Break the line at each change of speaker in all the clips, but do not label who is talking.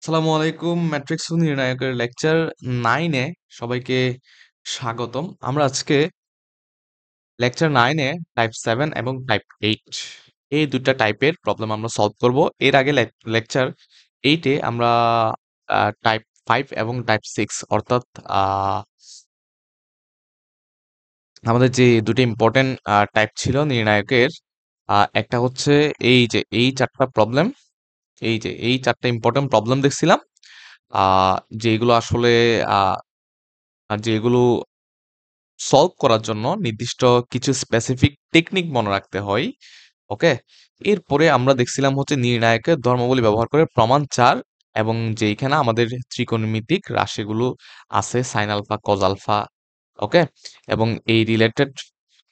আসসালামু আলাইকুম। ম্যাট্রিক্স ও নির্ণায়কের লেকচার 9 এ সবাইকে স্বাগতম। আমরা আজকে লেকচার 9 এ টাইপ 7 এবং টাইপ 8 এই দুইটা টাইপের প্রবলেম আমরা সলভ করব। এর আগে লেকচার 8 এ আমরা টাইপ 5 এবং টাইপ 6 অর্থাৎ আমাদের যে দুটো ইম্পর্টেন্ট টাইপ ছিল নির্ণায়কের, একটা হচ্ছে এই যে এই চারটা প্রবলেম, এই যে এই চারটা ইম্পর্টেন্ট প্রবলেম দেখছিলাম, যেগুলো আসলে যেগুলো সলভ করার জন্য নির্দিষ্ট কিছু স্পেসিফিক টেকনিক মনে রাখতে হয়। ওকে, এরপরে আমরা দেখছিলাম হচ্ছে নির্ণায়কের ধর্মাবলী ব্যবহার করে প্রমাণ 4, এবং যেইখানে আমাদের ত্রিকোণমিতিক রাশিগুলো আছে সাইন আলফা কজ আলফা। ওকে, এবং এই রিলেটেড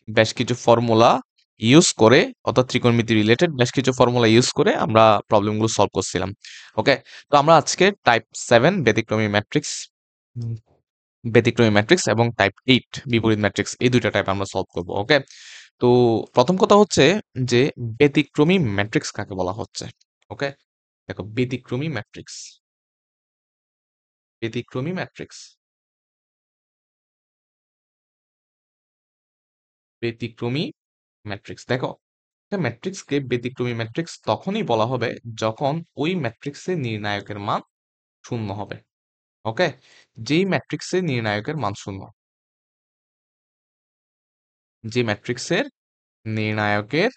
বেশ কিছু ফর্মুলা ইউজ করে, অর্থাৎ ত্রিকোণমিতি রিলেটেড বেশ কিছু ফর্মুলা ইউজ করে আমরা প্রবলেমগুলো সলভ করছিলাম। ওকে, তো আমরা আজকে টাইপ 7 ব্যতিক্রমী ম্যাট্রিক্স, এবং টাইপ 8 বিপরীত ম্যাট্রিক্স, এই দুইটা টাইপ আমরা সলভ করব। ওকে, তো প্রথম কথা হচ্ছে যে ব্যতিক্রমী ম্যাট্রিক্স কাকে বলা হচ্ছে। ওকে, দেখো ব্যতিক্রমী ম্যাট্রিক্স, ব্যতিক্রমী ম্যাট্রিক্স, ব্যতিক্রমী ম্যাট্রিক্স। দেখো, একটা ম্যাট্রিক্সকে ব্যতিক্রমী ম্যাট্রিক্স তখনই বলা হবে যখন ওই ম্যাট্রিক্সের নির্ণায়কের মান শূন্য হবে। ওকে, যেই ম্যাট্রিক্সের নির্ণায়কের মান শূন্য, যে ম্যাট্রিক্সের নির্ণায়কের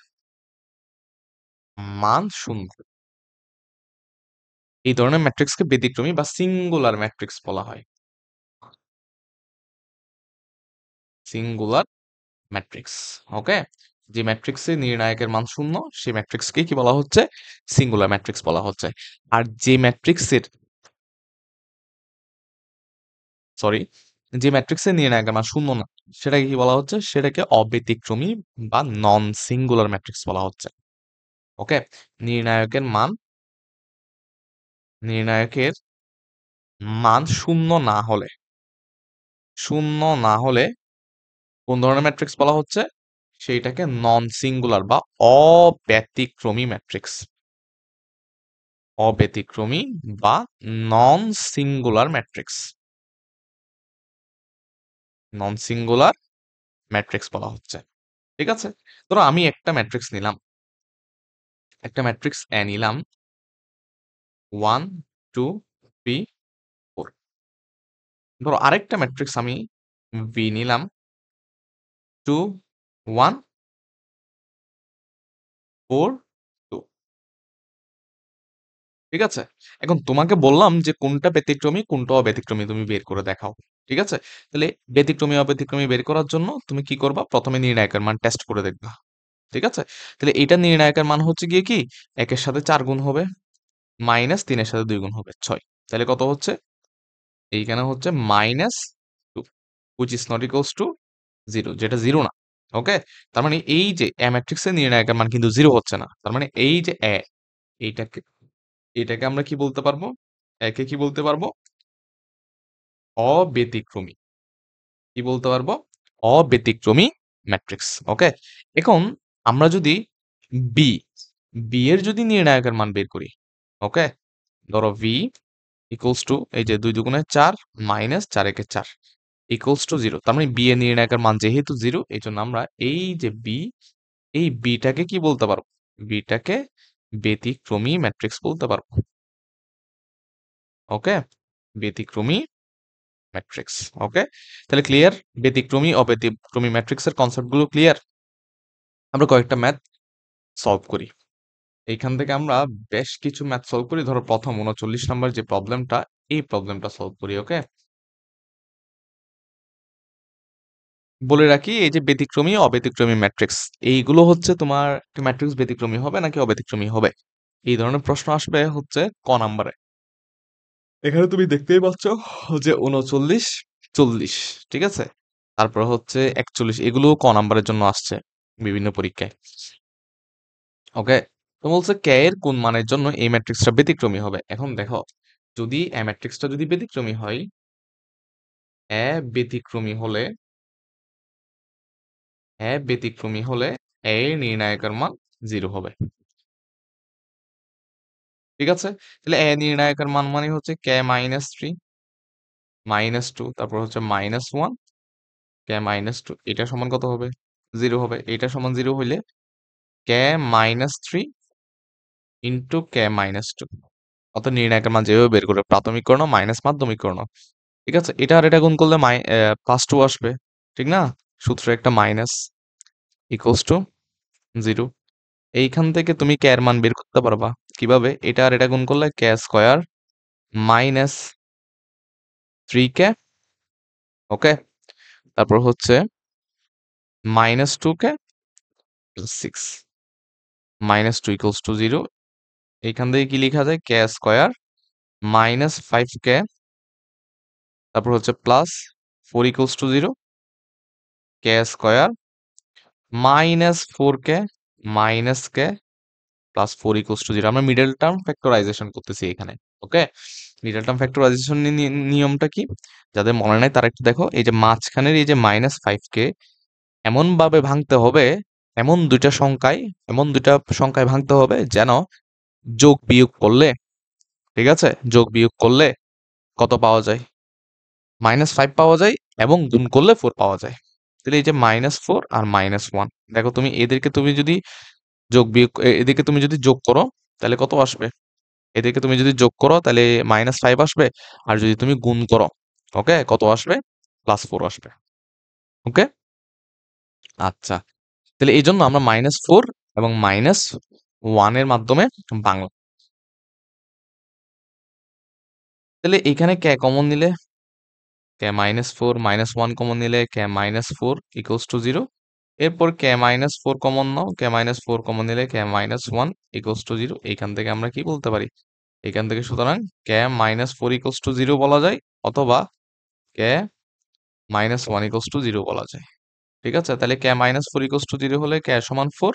মান শূন্য, এই ধরনের ম্যাট্রিক্সকে ব্যতিক্রমী বা সিঙ্গুলার ম্যাট্রিক্স বলা হয়। Singular matrix. ওকে, যে ম্যাট্রিক্সে নির্ণায়কের মান শূন্য সেই ম্যাট্রিক্সকে কি বলা হচ্ছে? সিঙ্গুলার ম্যাট্রিক্স বলা হচ্ছে। আর যে ম্যাট্রিক্সের, সরি, যে ম্যাট্রিক্সের নির্ণায়কের মান শূন্য না, সেটাকে কি বলা হচ্ছে? সেটাকে অব্যতিক্রমী বা নন সিঙ্গুলার ম্যাট্রিক্স বলা হচ্ছে। ওকে, নির্ণায়কের মান, নির্ণায়কের মান শূন্য না হলে, শূন্য না হলে কোন ধরনের ম্যাট্রিক্স বলা হচ্ছে? সেইটাকে নন সিঙ্গুলার বা অব্যতিক্রমী ম্যাট্রিক্স, অব্যতিক্রমী বা non singular matrix, non singular matrix বলা হচ্ছে। ঠিক আছে, ধরো আমি একটা ম্যাট্রিক্স নিলাম, একটা ম্যাট্রিক্স এ নিলাম 1 2 3 4। ধরো আরেকটা ম্যাট্রিক্স আমি ভি নিলাম 2 1 4 2। ঠিক আছে, এখন তোমাকে বললাম যে কোনটা ব্যতিক্রমী কোনটা অব্যতিক্রমী তুমি বের করে দেখাও। ঠিক আছে, তাহলে ব্যতিক্রমী অব্যতিক্রমী বের করার জন্য তুমি কি করবা? প্রথমে নির্ণায়কের মান টেস্ট করে দেখবা। ঠিক আছে, তাহলে এটা নির্ণায়কের মান হচ্ছে গিয়ে কি, একের সাথে 4 গুণ হবে, মাইনাস 3-এর সাথে 2 গুণ হবে 6। তাহলে কত হচ্ছে? এইখানে হচ্ছে -2, which is not equals to 0, যেটা 0 না। ওকে, তার মানে এই যে এ ম্যাট্রিক্সের নির্ণায়কের মান কিন্তু 0 হচ্ছে না। তার মানে এই যে এ, এইটাকে, এটাকে আমরা কি বলতে পারবো? একে কি বলতে পারবো? অব্যতিক্রমী। কি বলতে পারবো? অব্যতিক্রমী ম্যাট্রিক্স। ওকে, এখন আমরা যদি বি, বি এর যদি নির্ণায়কের মান বের করি, ওকে, ধরো ভি ইকুয়ালস টু এই যে 2 দুগুণে 4 মাইনাস 4 একে 4 ইকুয়ালস টু 0। তার মানে বি এর নির্ণায়কের মান যেহেতু 0, এই জন্য আমরা এই যে বি, এই বিটাকে কি বলতে পারবো? বিটাকে ব্যতিক্রমী ম্যাট্রিক্স বলতে পারবো। ওকে, ব্যতিক্রমী ম্যাট্রিক্স। ওকে, তাহলে ক্লিয়ার? ব্যতিক্রমী অব্যতিক্রমী ম্যাট্রিক্সের কনসেপ্ট গুলো ক্লিয়ার? আমরা কয়েকটা ম্যাথ সলভ করি। এইখান থেকে আমরা বেশ কিছু ম্যাথ সলভ করি। ধরো প্রথম 39 নম্বর যে প্রবলেমটা, এই প্রবলেমটা সলভ করি। ওকে, বলে রাখি এই যে ব্যতিক্রমী অব্যতিক্রমী ম্যাট্রিক্স, এইগুলো হচ্ছে তোমার ম্যাট্রিক্স ব্যতিক্রমী হবে নাকি অব্যতিক্রমী হবে, এই ধরনের প্রশ্ন আসবে হচ্ছে ক নাম্বারে। এখানে তুমি দেখতেই পাচ্ছ যে 39 40, ঠিক আছে, তারপর হচ্ছে 41, এগুলো ক নাম্বারের জন্য আসছে বিভিন্ন পরীক্ষায়। ওকে, তো বলছে কে এর কোন মানের জন্য এই ম্যাট্রিক্সটা ব্যতিক্রমী হবে। এখন দেখো, যদি এ ম্যাট্রিক্সটা যদি ব্যতিক্রমী হয়, এ ব্যতিক্রমী হলে, এ ব্যতিক্রমী হলে এ এর নির্ণায়কের মান 0 হবে। ঠিক আছে? তাহলে নির্ণায়কের মান মানে হচ্ছে k -3 -2 তারপর হচ্ছে -1 k -2 এটা সমান কত হবে? 0 হবে। এটা সমান 0 হইলে k -3 ইনটু k -2 অর্থাৎ নির্ণায়কের মান যেভাবে বের করবে প্রাথমিক কর্ণ মাইনাস মাধ্যমিক কর্ণ। ঠিক আছে? এটা আর এটা গুণ করলে +2 আসবে। ঠিক না? সূত্রে একটা মাইনাস ইকুয়ালস টু 0। এইখান থেকে তুমি k এর মান বের করতে পারবা। কিভাবে? এটা আর এটা গুণ করলে k স্কয়ার মাইনাস 3k, ওকে? তারপর হচ্ছে -2k প্লাস 6 -2 ইকুয়ালস টু 0। এইখান থেকে কি লেখা যায়? k স্কয়ার মাইনাস 5k তারপর হচ্ছে plus 4 equals to 0, k square minus 4k minus k plus 4 equals to 0। আমরা মিডল টার্ম ফ্যাক্টরাইজেশন করতেছি এখানে, ওকে? মিডল টার্ম ফ্যাক্টরাইজেশন নিয়মটা কি? যাদের মনে নাই তারা একটু দেখো, এই যে মাঝখানের এই যে -5k এমন ভাবে ভাঙতে হবে, এমন দুইটা সংখ্যায় এমন দুইটা সংখ্যায় ভাঙতে হবে যেন যোগ বিয়োগ করলে, ঠিক আছে, যোগ বিয়োগ করলে কত পাওয়া যায়? -5 পাওয়া যায় এবং গুণ করলে 4 পাওয়া যায়। তাহলে এই যে -4 আর -1 দেখো, তুমি এদেরকে তুমি যদি যোগ বিয়োগ এদেরকে তুমি যদি যোগ করো তাহলে কত আসবে? এদেরকে তুমি যদি যোগ করো তাহলে -5 আসবে, আর যদি তুমি গুণ করো, ওকে, কত আসবে? +4 আসবে, ওকে? আচ্ছা, তাহলে এই জন্য আমরা -4 এবং -1 এর মাধ্যমে বাংলা। তাহলে এখানে কে কমন নিলে, কে -4 -1 কমন নিলে কে -4 ইকুয়ালস টু 0। এরপর কে -4 কমন নাও, কে -4 কমন নিলে কে -1 ইকুয়ালস টু 0। এইখান থেকে আমরা কি বলতে পারি? এখান থেকে সুতরাং কে -4 ইকুয়ালস টু 0 বলা যায়, অথবা কে -1 ইকুয়ালস টু 0 বলা যায়। ঠিক আছে? তাহলে কে -4 ইকুয়ালস টু 0 হলে কে সমান 4,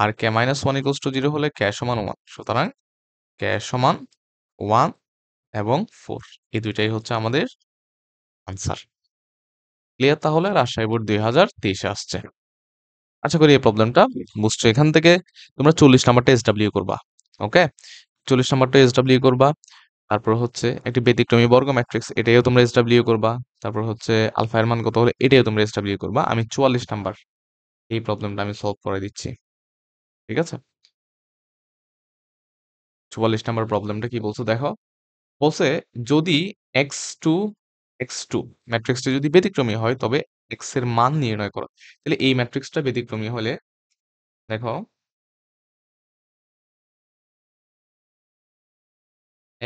আর কে -1 ইকুয়ালস টু 0 হলে কে সমান 1। সুতরাং কে সমান 1 এবং 4, এই দুইটাই হচ্ছে আমাদের আনসার। ক্লিয়ার? তাহলে রাজশাহী বোর্ড 2023 আসছে। আশা করি এই প্রবলেমটা বুঝছো। এখান থেকে তোমরা 40 নাম্বারটা এসডব্লিউ করবা, ওকে? 40 নাম্বারটা এসডব্লিউ করবা। তারপর হচ্ছে একটি ব্যতিক্রমী বর্গ ম্যাট্রিক্স, এটাও তোমরা এসডব্লিউ করবা। তারপর হচ্ছে আলফা এর মান কত হলে এটাও তোমরা এসডব্লিউ করবা। আমি 44 নাম্বার এই প্রবলেমটা আমি সলভ করে দিচ্ছি, ঠিক আছে? 44 নাম্বার প্রবলেমটা কি বলছো দেখো। বলছে যদি x2 x2 ম্যাট্রিক্সটা যদি ব্যতিক্রমী হয় তবে x এর মান নির্ণয় করো। তাহলে এই ম্যাট্রিক্সটা ব্যতিক্রমী হলে দেখো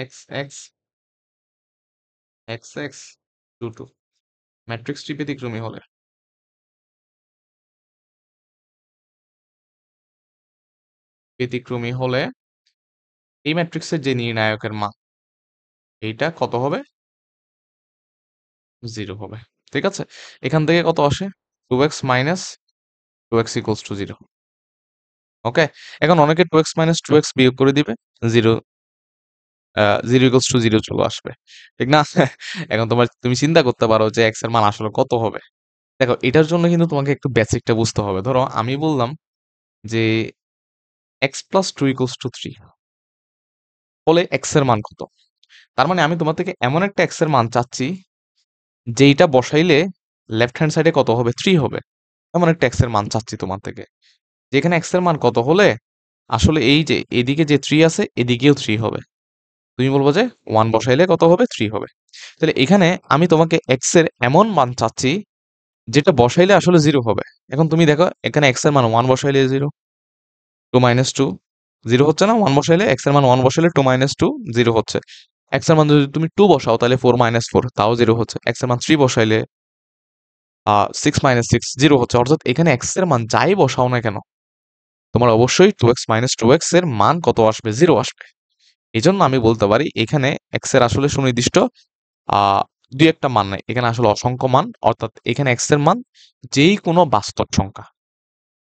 x x x x 2 2 ম্যাট্রিক্সটি ব্যতিক্রমী হলে, ব্যতিক্রমী হলে এই ম্যাট্রিক্সের যে নির্ণায়কের মান এইটা কত হবে? 0 হবে। ঠিক আছে? এখান থেকে কত আসে? 2x minus 2x equals to 0, ওকে? এখন অনেকে 2x মাইনাস 2x বিয়োগ করে দিবে, 0 0 ইকুয়ালস টু 0 চলে আসবে, ঠিক না? এখন তুমি চিন্তা করতে পারো যে x এর মান আসলে কত হবে। দেখো, এটার জন্য কিন্তু তোমাকে একটু বেসিকটা বুঝতে হবে। ধরো আমি বললাম যে x প্লাস 2 ইকুয়ালস টু 3 হলে x এর মান কত? তার মানে আমি তোমার থেকে এমন একটা x এর মান চাচ্ছি যেইটা বসাইলে লেফট হ্যান্ড সাইডে কত হবে? 3 হবে। এমন একটা x এর মান চাচ্ছি তোমার থেকে, যেখানে x এর মান কত হলে আসলে এই যে এদিকে যে 3 আছে এদিকেও 3 হবে। তুমি বলবো যে 1 বসাইলে কত হবে? 3 হবে। তাহলে এখানে আমি তোমাকে x এর এমন মান চাচ্ছি যেটা বসাইলে আসলে 0 হবে। এখন তুমি দেখো এখানে x এর মান 1 বসাইলে 0, 2 মাইনাস 2 0 হচ্ছে না? 1 বসাইলে x এর মান 1 বসাইলে 2 মাইনাস 2 0 হচ্ছে। x এর মান যদি তুমি 2 বসাও তাহলে 4 মাইনাস 4 তাও 0 হচ্ছে। x এর মান 3 বসাইলে 6 মাইনাস 6 0 হচ্ছে। অর্থাৎ এখানে x এর মান যাই বসাও না কেন তোমার অবশ্যই 2x মাইনাস 2x এর মান কত আসবে? 0 আসবে। এজন্য আমি বলতে পারি এখানে x এর আসলে সুনির্দিষ্ট আহ দুই একটা মান নাই, এখানে আসলে অসংখ্য মান। অর্থাৎ এখানে x এর মান যেই কোনো বাস্তব সংখ্যা,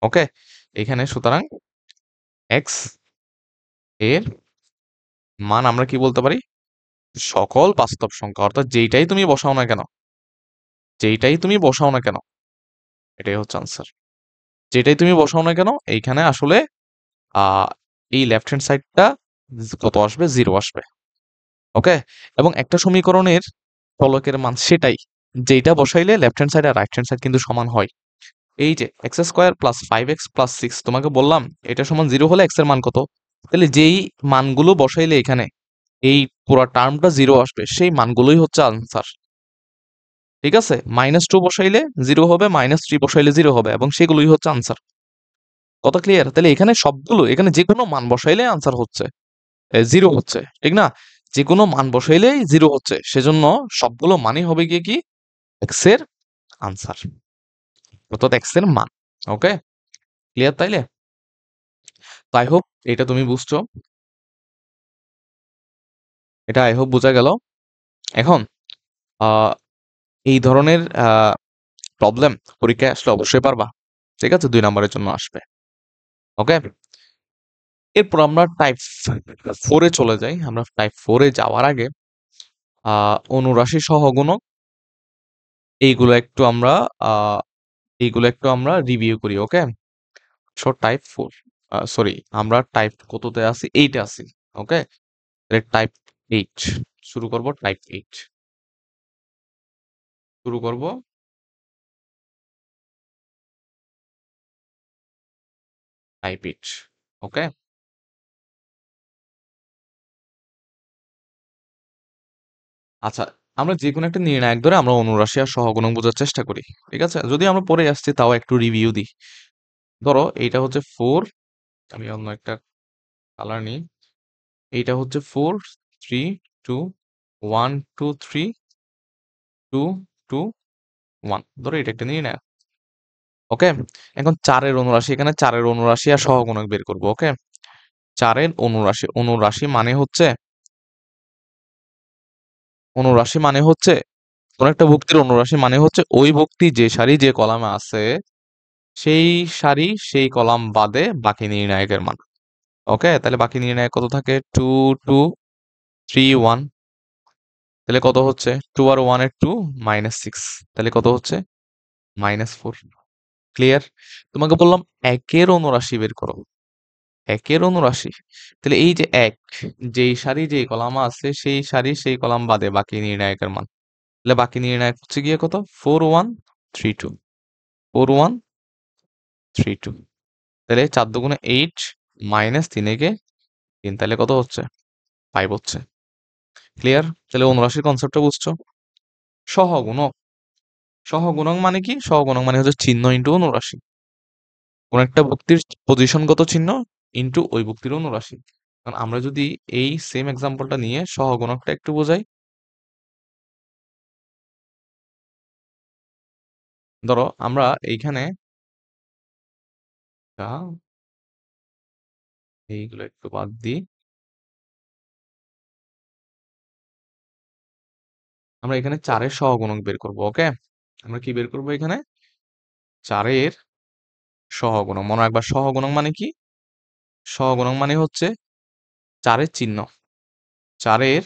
ওকে? এখানে সুতরাং x এর মান আমরা কি বলতে পারি? সকল বাস্তব সংখ্যা, অর্থাৎ যেইটাই তুমি বসাও না কেন, যেইটাই তুমি বসাও না কেন, এটাই হচ্ছে আনসার। যেটাই তুমি বসাও না কেন এইখানে আসলে আহ এই লেফট হ্যান্ড সাইডটা কত আসবে? 0 আসবে। ওকে? এবং একটা সমীকরণের ফলকের মান সেটাই, যেইটা বসাইলে লেফট হ্যান্ড সাইড আর রাইট হ্যান্ড সাইড কিন্তু সমান হয়। এই যে x² + 5x + 6 তোমাকে বললাম এটা সমান 0 হলে x এর মান কত? তাহলে যেই মানগুলো বসাইলে এখানে এই পুরা টার্মটা 0 আসবে সেই মানগুলোই হচ্ছে আনসার। ঠিক আছে? -2 বসাইলে 0 হবে, -3 বসাইলে 0 হবে এবং সেগুলোই হচ্ছে আনসার। কথা ক্লিয়ার? তাহলে এখানে সবগুলো, এখানে যেকোনো মান বসাইলে আনসার হচ্ছে, 0 হচ্ছে। ঠিক না? যেকোনো মান বসাইলেই 0 হচ্ছে। সেজন্য সবগুলো মানই হবে গিয়ে কি? x এর আনসার। অর্থাৎ x এর মান। ওকে? ক্লিয়ার তাইলে? তো আই হোপ এটা তুমি বুঝছো। এটা আই হোপ বোঝা গেল। এখন আ এই ধরনের প্রবলেম পরীক্ষায় আসলে অবশ্যই পারবা। ঠিক আছে? ২ নাম্বারের জন্য আসবে। ওকে? এরপর আমরা টাইপ 4 এ চলে যাই। আমরা টাইপ 4 এ যাওয়ার আগে আ অনুরাশি সহগুণক এইগুলো একটু আমরা আ এইগুলো একটু আমরা রিভিউ করি। ওকে? সো টাইপ 4 সরি, আমরা টাইপ কততে আছি? 8 এ আছি। ওকে? তাহলে টাইপ 8 শুরু করব। টাইপ 8 শুরু করব। টাইপ 8। ওকে? আচ্ছা, আমরা যেকোনো একটা নির্ণায়ক ধরে আমরা অনুরাশি আর সহগুণক বোঝার চেষ্টা করি। ঠিক আছে? যদি আমরা পড়ে আসছি তাও একটু রিভিউ দিই। ধরো এইটা হচ্ছে 4, আমি অন্য একটা কালার নিই। এইটা হচ্ছে 4, 3, 2, 1, 2, 3, 2, 2, 1। ধরো এটা একটা নির্ণায়ক। ওকে? এখন 4 এর অনুরাশি, এখানে 4 এর অনুরাশি আর সহগুণক বের করব। ওকে? 4 এর অনুরাশি, অনুরাশি মানে হচ্ছে কোন একটা ভুক্তির অনুরাশি মানে হচ্ছে ওই ভুক্তি যে সারি যে কলামে আছে সেই সারি সেই কলাম বাদে বাকি নির্ণায়কের মান। ওকে? তাহলে বাকি নির্ণায়ক কত থাকে? 2, 2, 3, 1। তাহলে কত হচ্ছে? 2 আর 1 এর 2 -6। তাহলে কত হচ্ছে? -4। ক্লিয়ার? তোমাকে বললাম 1 এর অনুরাশি বের করো। 1 এর অনুরাশি। তাহলে এই যে 1, যেই সারি যেই কলামে আছে সেই সারি সেই কলাম বাদে বাকি নির্ণায়কের মান। তাহলে বাকি নির্ণায়ক হচ্ছে গিয়ে কত? 4, 1, 3, 2। 4, 1, 3, 2। তাহলে 4 দুগুণে 8 -3 একে 3। তাহলে কত হচ্ছে? 5 হচ্ছে। ক্লিয়ার? তাহলে অনুরাশির কনসেপ্টটা বুঝছো? সহগুণক। সহগুণক মানে কি? সহগুণক মানে হচ্ছে চিহ্ন ইনটু অনুরাশি। কোন একটা ভুক্তির পজিশনগত চিহ্ন ইনটু ওই ভুক্তির অনুরাশি। কারণ আমরা যদি এই সেম এক্সাম্পলটা নিয়ে সহগুণকটা একটু বোঝাই। ধরো আমরা এইখানে এইগুলো একটু বাদ দিই। আমরা এখানে 4 এর সহগুণক বের করব। ওকে? আমরা কি বের করব এখানে? 4 এর সহগুণক। মনে রাখবা সহগুণক মানে কি? সহগুণক মানে হচ্ছে 4 এর চিহ্ন। 4 এর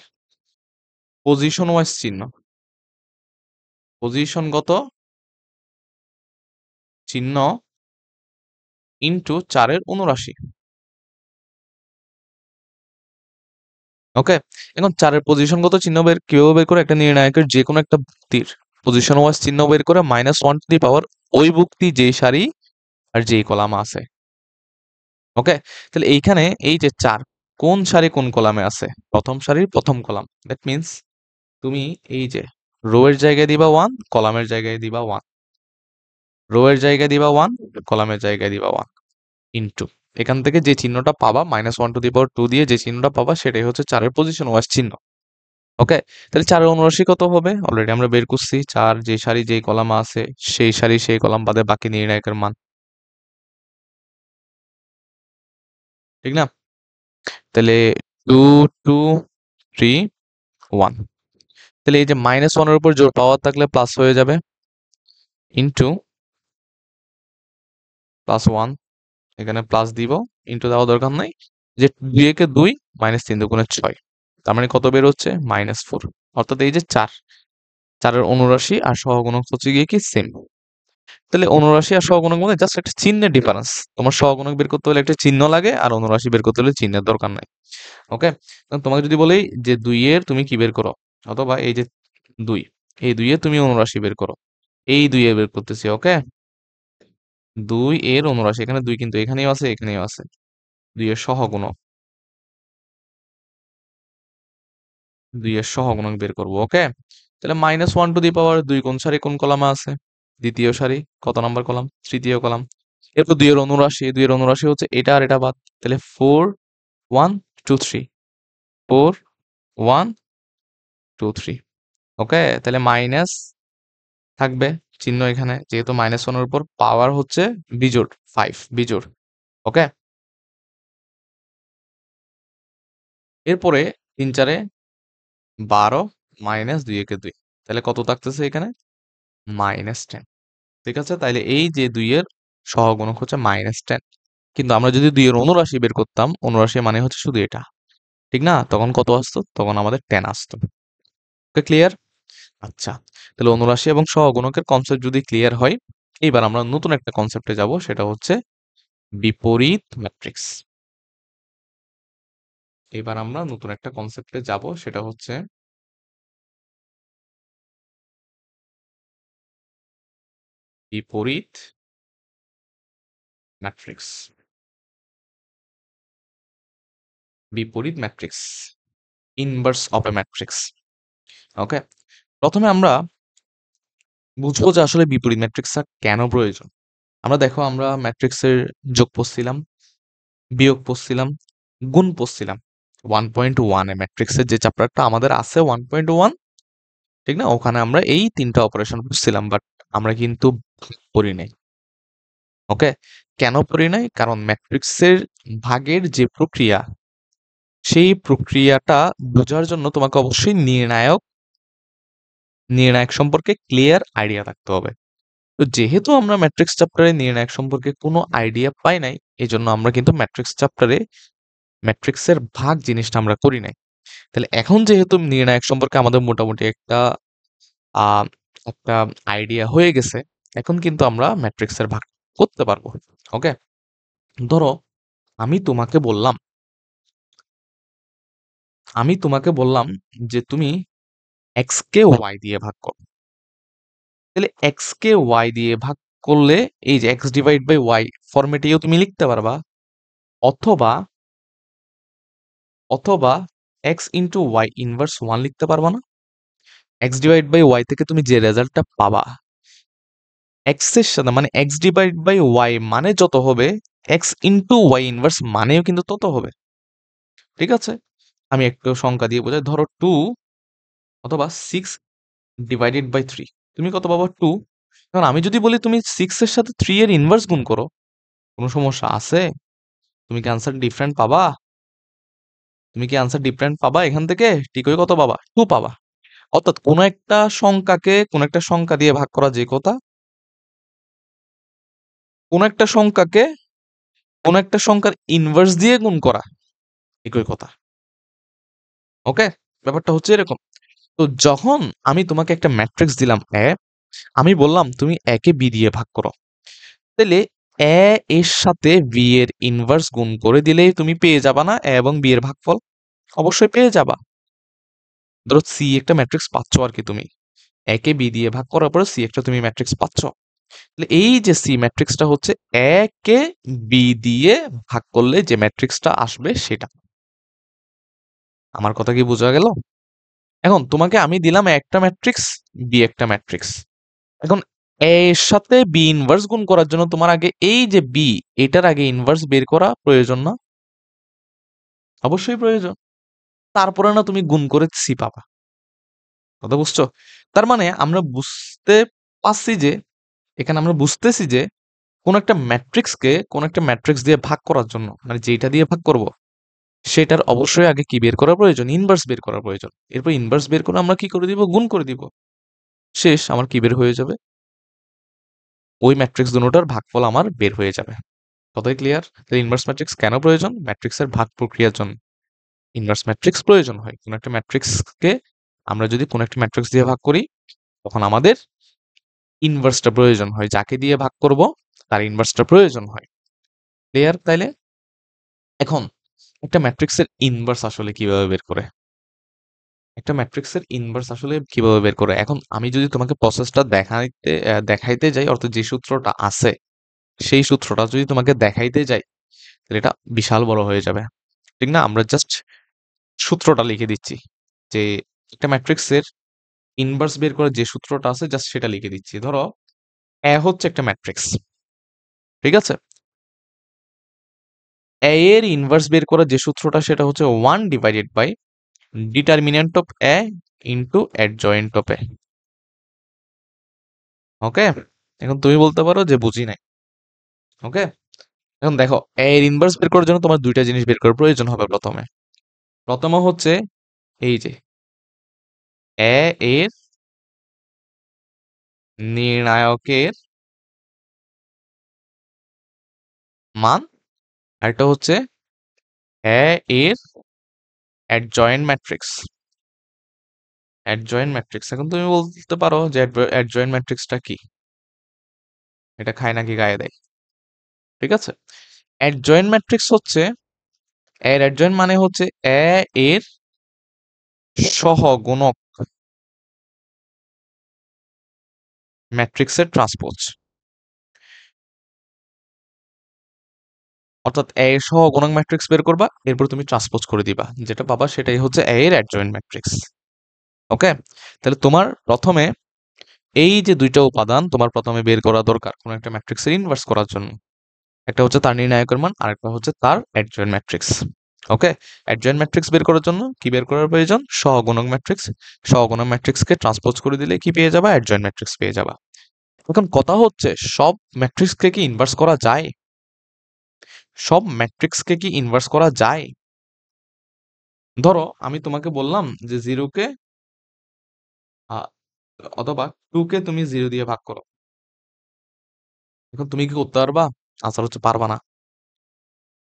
পজিশন ওয়াইজ চিহ্ন। পজিশনগত চিহ্ন ইনটু 4 এর অনুরাশি। ওকে? এখন 4 এর পজিশনগত চিহ্ন কিভাবে বের করে? একটা নির্ণায়কের যেকোনো একটা ভুক্তির পজিশন ওয়াইজ চিহ্ন বের করে -1 টু দি পাওয়ার ওই ভুক্তি যেই সারি আর যেই কলামে আছে। ওকে? তাহলে এইখানে এই যে 4 কোন সারি কোন কলামে আছে? প্রথম সারির প্রথম কলাম। দ্যাট মিন্স তুমি এই যে রো এর জায়গায় দিবা 1, কলামের জায়গায় দিবা 1। রো এর জায়গায় দিবা 1, কলামের জায়গায় দিবা 1 ইনটু এখান থেকে যে চিহ্নটা পাবা -1 টু দি পাওয়ার 2 দিয়ে যে চিহ্নটা পাবা সেটাই হচ্ছে 4 এর পজিশন ওয়াইজ চিহ্ন। ওকে? তাহলে 4 এর অনুরাশি কত হবে? অলরেডি আমরা বের করছি। 4 যে সারি যেই কলামে আছে সেই সারি সেই কলাম বাদে বাকি নির্ণায়কের মান। ঠিক না? তাহলে 2, 2, 3, 1। তাহলে এই যে -1 এর উপর জোর পাওয়ার থাকলে প্লাস হয়ে যাবে ইনটু +1, এখানে প্লাস দিব, ইনটু দেওয়ার দরকার নাই। যে 2 একে 2, -3 দুগুণে 6। তার মানে কত বের হচ্ছে? -4। অর্থাৎ এই যে 4, 4 এর অনুরাশি আর সহগুণক হচ্ছে গিয়ে কি সেম। তাহলে অনুরাশি আর সহগুণক মধ্যে জাস্ট একটা চিহ্নের ডিফারেন্স। তোমার সহগুণক বের করতে হলে একটা চিহ্ন লাগে, আর অনুরাশি বের করতে হলে চিহ্নের দরকার নাই। ওকে, তোমাকে যদি বলি যে 2 এর তুমি কি বের করো, অথবা এই যে 2, এই 2 এর তুমি অনুরাশি বের করো, এই 2 এর বের করতেছি। ওকে, 2 এর অনুরাশি, এখানে 2 কিন্তু এখানেও আছে, এখানেও আছে। 2 এর সহগুণক, 2 এর সহগুণক বের করব। ওকে, তাহলে -1 টু দি পাওয়ার 2 কোন সারি কোন কলামে আছে? দ্বিতীয় সারি। কত নাম্বার কলাম? তৃতীয় কলাম। এরপর 2 এর অনুরাশি, 2 এর অনুরাশি হচ্ছে এটা আর এটা বাদ, তাহলে 4 1 2 3, 4 1 2 3। ওকে, তাহলে মাইনাস থাকবে চিহ্ন এখানে, যেহেতু -1 এর উপর পাওয়ার হচ্ছে বিজোড় 5 বিজোড়। ওকে, এরপরে 3 4 12 -2 একে 2, তাহলে কত থাকতেছে এখানে? -10। ঠিক আছে, তাইলে এই যে 2 এর সহগুণক হচ্ছে -10। কিন্তু আমরা যদি 2 এর অনুরাশি বের করতাম, অনুরাশি মানে হচ্ছে শুধু এটা, ঠিক না? তখন কত আসতো? তখন আমাদের 10 আসতো। ওকে, ক্লিয়ার? আচ্ছা, তাহলে অনুরাশি এবং সহগুণকের কনসেপ্ট যদি ক্লিয়ার হয়, এইবার আমরা নতুন একটা কনসেপ্টে যাব, সেটা হচ্ছে বিপরীত ম্যাট্রিক্স। এবার আমরা নতুন একটা কনসেপ্টে যাব, সেটা হচ্ছে বিপরীত ম্যাট্রিক্স। বিপরীত matrix, inverse of A matrix. Okay, প্রথমে আমরা বুঝবো যে আসলে বিপরীত ম্যাট্রিক্সটা কেন প্রয়োজন। দেখো, আমরা ম্যাট্রিক্সের যোগ পড়ছিলাম, বিয়োগ পড়ছিলাম, গুণ পড়ছিলাম 1.1 এ। ম্যাট্রিক্সের যে চ্যাপ্টারটা আমাদের আছে 1.1, ঠিক না? ওখানে আমরা এই 3টা অপারেশন পড়ছিলাম, বাট আমরা কিন্তু পড়ি নাই। ওকে, কেন পড়ি নাই? কারণ ম্যাট্রিক্সের ভাগের যে প্রক্রিয়া, সেই প্রক্রিয়াটা বোঝার জন্য তোমাকে অবশ্যই নির্ণায়ক সম্পর্কে ক্লিয়ার আইডিয়া থাকতে হবে। তো যেহেতু আমরা ম্যাট্রিক্স চ্যাপ্টারে নির্ণায়ক সম্পর্কে কোনো আইডিয়া পাই নাই, এজন্য আমরা কিন্তু ম্যাট্রিক্স চ্যাপ্টারে ম্যাট্রিক্সের ভাগ জিনিসটা আমরা করি নাই। তাহলে এখন যেহেতু নির্ণায়ক সম্পর্কে আমাদের মোটামুটি আ একটা আইডিয়া হয়ে গেছে, এখন কিন্তু আমরা ম্যাট্রিক্সের ভাগ করতে পারবো। ওকে? ধরো, আমি তোমাকে বললাম আমি তোমাকে বললাম যে তুমি x কে y দিয়ে ভাগ করো। তাহলে x কে y দিয়ে ভাগ করলে এই যে x ডিভাইড বাই y ফরম্যাটেও তুমি লিখতে পারবা, অথবা অথবা x ইনটু y ইনভার্স 1 লিখতে পারবা না? x ডিভাইড বাই y থেকে তুমি যে রেজাল্টটা পাবা, x এর সাথে মানে x ডিভাইড বাই y মানে যত হবে, x ইনটু y ইনভার্স মানেও কিন্তু তত হবে। ঠিক আছে? আমি একটু সংখ্যা দিয়ে বোঝাই। ধরো 2 অথবা 6 ডিভাইডেড বাই 3, তুমি কত পাবা? 2। এখন আমি যদি বলি তুমি 6 এর সাথে 3 এর ইনভার্স গুণ করো, কোনো সমস্যা আছে? তুমি কি আনসার ডিফারেন্ট পাবা? এখান থেকে? ঠিকই কত পাবা? 2 পাবা। অর্থাৎ কোন একটা সংখ্যা দিয়ে ভাগ করা যে কথা, কোন একটা সংখ্যাকে কোন একটা সংখ্যার ইনভার্স দিয়ে গুণ করা একই কথা। ওকে, ব্যাপারটা হচ্ছে এরকম। তো যখন আমি তোমাকে একটা ম্যাট্রিক্স দিলাম এ, আমি বললাম তুমি এ কে বি দিয়ে ভাগ করো, তাহলে এ এর সাথে বি এর ইনভার্স গুণ করে দিলেই তুমি পেয়ে যাবা না এ এবং বি এর ভাগফল? অবশ্যই পেয়ে যাবা। ধরো সি একটা ম্যাট্রিক্স পাচ্ছ আর কি, তুমি এ কে বি দিয়ে ভাগ করার পরে সি একটা তুমি ম্যাট্রিক্স পাচ্ছ। তাহলে এই যে সি ম্যাট্রিক্সটা হচ্ছে এ কে বি দিয়ে ভাগ করলে যে ম্যাট্রিক্সটা আসবে সেটা। আমার কথা কি বোঝা গেল? এখন তোমাকে আমি দিলাম একটা ম্যাট্রিক্স, বি একটা ম্যাট্রিক্স। এখন এ এর সাথে বি ইনভার্স গুণ করার জন্য তোমার আগে এই যে বি, এটার আগে ইনভার্স বের করা প্রয়োজন না? অবশ্যই প্রয়োজন। তারপরে না তুমি গুণ করে সি পাবা। কথা বুঝছো? তার মানে আমরা বুঝতে পারছি যে, এখানে আমরা বুঝতেছি যে কোন একটা ম্যাট্রিক্স দিয়ে ভাগ করার জন্য, মানে যেটা দিয়ে ভাগ করব, সেটার অবশ্যই আগে কি বের করা প্রয়োজন? ইনভার্স বের করা প্রয়োজন। এরপর ইনভার্স বের করে আমরা কি করে দিব? গুণ করে দিব। শেষ, আমার কি বের হয়ে যাবে? ওই ম্যাট্রিক্স দুটোটার ভাগফল আমার বের হয়ে যাবে। কথাই ক্লিয়ার? তাহলে ইনভার্স ম্যাট্রিক্স কেন প্রয়োজন? ম্যাট্রিক্সের ভাগ প্রক্রিয়ার জন্য ইনভার্স ম্যাট্রিক্স প্রয়োজন হয়। কোন একটা ম্যাট্রিক্সকে আমরা যদি কোন একটা ম্যাট্রিক্স দিয়ে ভাগ করি, তখন আমাদের ইনভার্সটা প্রয়োজন হয়, যাকে দিয়ে ভাগ করব তার ইনভার্সটা প্রয়োজন হয়। ক্লিয়ার? তাইলে এখন একটা ম্যাট্রিক্সের ইনভার্স আসলে কিভাবে বের করে, একটা ম্যাট্রিক্সের ইনভার্স আসলে কিভাবে বের করে, এখন আমি যদি তোমাকে প্রসেসটা দেখাইতে যাই, অর্থাৎ যে সূত্রটা আছে সেই সূত্রটা যদি তোমাকে দেখাইতে যাই, তাহলে এটা বিশাল বড় হয়ে যাবে। ঠিক না? আমরা জাস্ট সূত্রটা লিখে দিচ্ছি, যে একটা ম্যাট্রিক্সের ইনভার্স বের করার যে সূত্রটা আছে জাস্ট সেটা লিখে দিচ্ছি। ধরো এ হচ্ছে একটা ম্যাট্রিক্স, ঠিক আছে? এ এর ইনভার্স বের করার যে সূত্রটা সেটা হচ্ছে 1 divided by determinant of A into adjoint of A. Okay, এখন তুমি বলতে পারো যে বুঝি নাই। ওকে, এখন দেখো এ এর ইনভার্স বের করার জন্য তোমার দুইটা জিনিস বের করার প্রয়োজন হবে। প্রথমে হচ্ছে এই যে এ এর নির্ণায়কের মান, আরেকটা হচ্ছে এ এর অ্যাডজয়েন্ট ম্যাট্রিক্স। অ্যাডজয়েন্ট ম্যাট্রিক্স, এখন তুমি বলতে পারো যে অ্যাডজয়েন্ট ম্যাট্রিক্সটা কি, এটা খায় নাকি গায়ে দেয়? ঠিক আছে, অ্যাডজয়েন্ট ম্যাট্রিক্স হচ্ছে, এর অ্যাডজয়েন্ট মানে হচ্ছে এ এর সহগুণক ম্যাট্রিক্সের ট্রান্সপোজ। অর্থাৎ এ এর সহগুণক ম্যাট্রিক্স বের করবা, এরপর তুমি ট্রান্সপোজ করে দিবা, যেটা পাবা সেটাই হচ্ছে এ এর অ্যাডজয়েন্ট ম্যাট্রিক্স। ওকে, তাহলে তোমার প্রথমে এই যে দুইটা উপাদান তোমার প্রথমে বের করা দরকার কোন একটা ম্যাট্রিক্সের ইনভার্স করার জন্য। একটা হচ্ছে তার নির্ণায়কের মান, আরেকটা হচ্ছে তার অ্যাডজয়েন্ট ম্যাট্রিক্স। ওকে, অ্যাডজয়েন্ট ম্যাট্রিক্স বের করার জন্য কি বের করার প্রয়োজন? সহগুণক ম্যাট্রিক্স। সহগুণক ম্যাট্রিক্সকে ট্রান্সপোজ করে দিলে কি পেয়ে যাবা? অ্যাডজয়েন্ট ম্যাট্রিক্স পেয়ে যাবা। এখন কথা হচ্ছে সব ম্যাট্রিক্সকে কি ইনভার্স করা যায়? সব ম্যাট্রিক্সকে কি ইনভার্স করা যায়? ধরো আমি তোমাকে বললাম যে 0 কে অথবা 2 কে তুমি 0 দিয়ে ভাগ করো। এখন তুমি কি করতে পারবা? আনসার হচ্ছে পারবা না।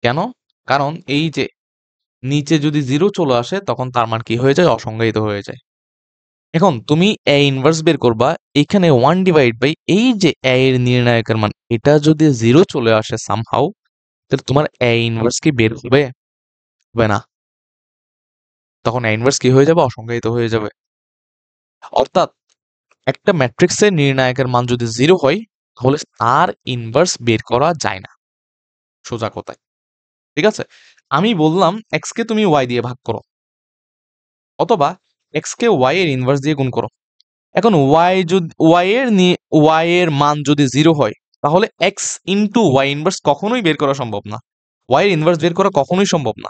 কেন? কারণ এই যে নিচে যদি 0 চলে আসে তখন তার মান কি হয়ে যায়? অসংজ্ঞায়িত হয়ে যায়। এখন তুমি এ ইনভার্স বের করবা, এখানে 1 ডিভাইড বাই এই যে এ এর নির্ণায়কের মান, এটা যদি 0 চলে আসে সামহাউ, তাহলে তোমার এ ইনভার্স কি বের হবে? হবে না। তখন এ ইনভার্স কি হয়ে যাবে? অসংজ্ঞায়িত হয়ে যাবে। অর্থাৎ একটা ম্যাট্রিক্সের নির্ণায়কের মান যদি 0 হয়, তাহলে তার ইনভার্স বের করা যায় না, সোজা কথায়। ঠিক আছে, আমি বললাম এক্স কে তুমি ওয়াই দিয়ে ভাগ করো, অথবা এক্স কে ওয়াই এর ইনভার্স দিয়ে গুণ করো। এখন ওয়াই এর মান যদি 0 হয়, তাহলে এক্স ইন্টু ওয়াই ইনভার্স কখনোই বের করা সম্ভব না। ওয়াই এর ইনভার্স বের করা কখনোই সম্ভব না।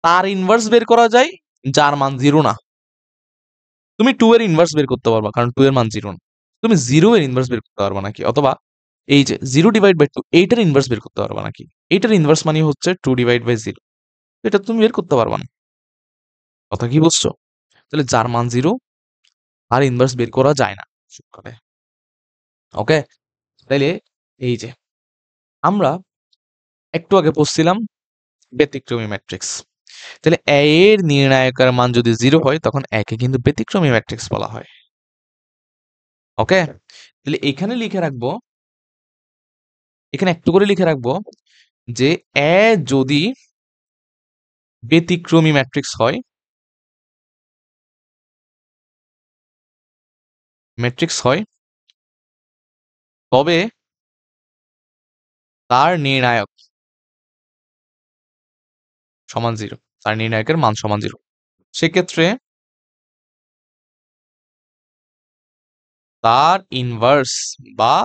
তার ইনভার্স বের করা যায় যার মান 0 না। তুমি 2 এর ইনভার্স বের করতে পারবা, কারণ 2 এর মান 0 না। তুমি 0 এর ইনভার্স বের করতে পারবা নাকি? অথবা এই যে 0 ডিভাইড বাই 2, এইটার ইনভার্স বের করতে পারবা নাকি? এইটার ইনভার্স মানে হচ্ছে 2 ডিভাইড বাই 0। এটা তুমি বের করতে পারবা না। কথা কি বুঝছো? তাহলে যার মান 0 তার ইনভার্স বের করা যায় না। ওকে, তাইলে এই যে আমরা একটু আগে পড়ছিলাম ব্যতিক্রমী ম্যাট্রিক্স। তাহলে এ এর নির্ণায়কের মান যদি 0 হয়, তখন একে কিন্তু ব্যতিক্রমী ম্যাট্রিক্স বলা হয়। ওকে, তাহলে এখানে লিখে রাখবো, এখানে একটু করে লিখে রাখবো যে এ যদি ব্যতিক্রমী ম্যাট্রিক্স হয়, তবে তার নির্ণায়ক সমান 0, তার নির্ণায়কের মান সমান 0। সেক্ষেত্রে তার ইনভার্স বা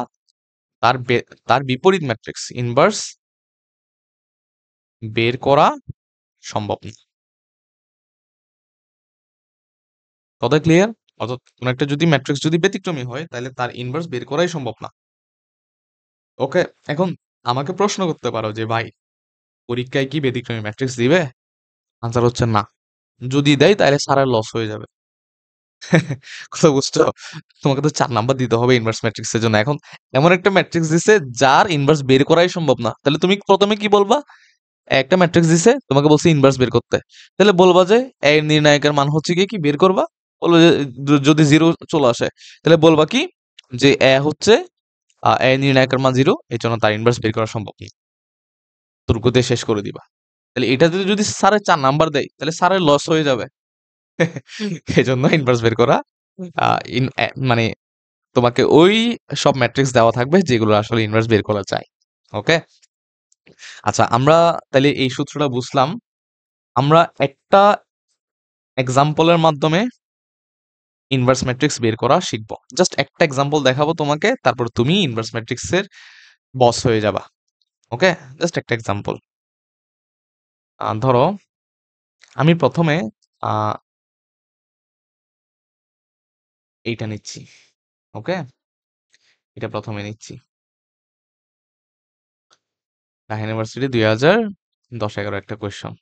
তার বিপরীত ম্যাট্রিক্স ইনভার্স বের করা সম্ভব না। কথা ক্লিয়ার? অর্থাৎ কোন একটা যদি ম্যাট্রিক্স যদি ব্যতিক্রমী হয়, তাহলে তার ইনভার্স বের করাই সম্ভব না। ওকে, এখন আমাকে প্রশ্ন করতে পারো যে ভাই, পরীক্ষায় কি ব্যতিক্রমী ম্যাট্রিক্স দিবে? আনসার হচ্ছে না। যদি দেয় তাহলে স্যারের লস হয়ে যাবে। কথা বুঝছো? তোমাকে তো 4 নাম্বার দিতে হবে ইনভার্স ম্যাট্রিক্সের জন্য। এখন এমন একটা ম্যাট্রিক্স দিছে যার ইনভার্স বের করাই সম্ভব না, তাহলে তুমি প্রথমে কি বলবা? একটা ম্যাট্রিক্স দিছে, তোমাকে বলছে ইনভার্স বের করতে, তাহলে বলবা যে এর নির্ণায়কের মান হচ্ছে কি কি বের করবা? বলবো যে যদি 0 চলে আসে, তাহলে বলবা কি যে এ হচ্ছে এ নির্ণায়কের মান 0, এই জন্য তার ইনভার্স বের করা সম্ভব না। তর্ক দিয়ে শেষ করে দিবা। তাহলে এটা যদি স্যারের 4 নাম্বার দেয় তাহলে স্যারের লস হয়ে যাবে। এজন্য ইনভার্স বের করা মানে তোমাকে ওই সব ম্যাট্রিক্স দেওয়া থাকবে যেগুলো আসলে ইনভার্স বের করা যায়। ওকে, আচ্ছা আমরা তাহলে এই সূত্রটা বুঝলাম। আমরা একটা এক্সাম্পলের মাধ্যমে ইনভার্স ম্যাট্রিক্স বের করা শিখবো। জাস্ট একটা এক্সাম্পল দেখাবো তোমাকে, তারপর তুমি ইনভার্স ম্যাট্রিক্সের বস হয়ে যাবা। ওকে, জাস্ট একটা এক্সাম্পল। ধরো আমি প্রথমে আহ, এইটা নিচ্ছি। ওকে, এটা প্রথমে নিচ্ছি। ঢাকা ইউনিভার্সিটি 2010-11 একটা কোয়েশ্চন।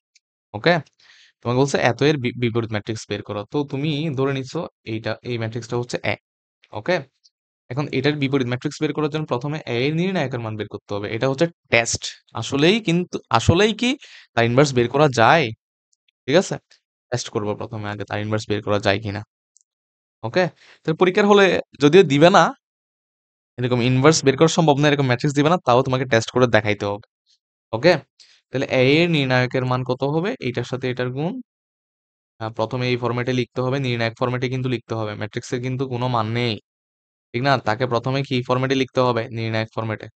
ওকে, তোমাকে বলছে এত এর বিপরীত ম্যাট্রিক্স বের করো। তো তুমি ধরে নিচ্ছ এই ম্যাট্রিক্সটা হচ্ছে এ। ওকে, এখন এটার বিপরীত ম্যাট্রিক্স বের করার জন্য প্রথমে এ এর নির্ণায়কের মান বের করতে হবে। এটা হচ্ছে টেস্ট। আসলেই কি তার ইনভার্স বের করা যায়? ঠিক আছে, টেস্ট করবো প্রথমে আগে তার ইনভার্স বের করা যায় কিনা। ওকে, তো পরীক্ষার হলে যদিও দিবে না, এরকম ইনভার্স বের করা সম্ভব না, এরকম ম্যাট্রিক্স দিবে না, তাও তোমাকে টেস্ট করে দেখাইতে হবে। ওকে, তাহলে এ এর নির্ণায়কের মান কত হবে? এইটার সাথে এটার গুণ। প্রথমে এই ফরম্যাটে লিখতে হবে, নির্ণায়ক ফরম্যাটে কিন্তু লিখতে হবে, ম্যাট্রিক্সের কিন্তু কোনো মান নেই। ঠিক না? তাকে প্রথমে কি ফরম্যাটে লিখতে হবে? নির্ণায়ক ফরম্যাটে।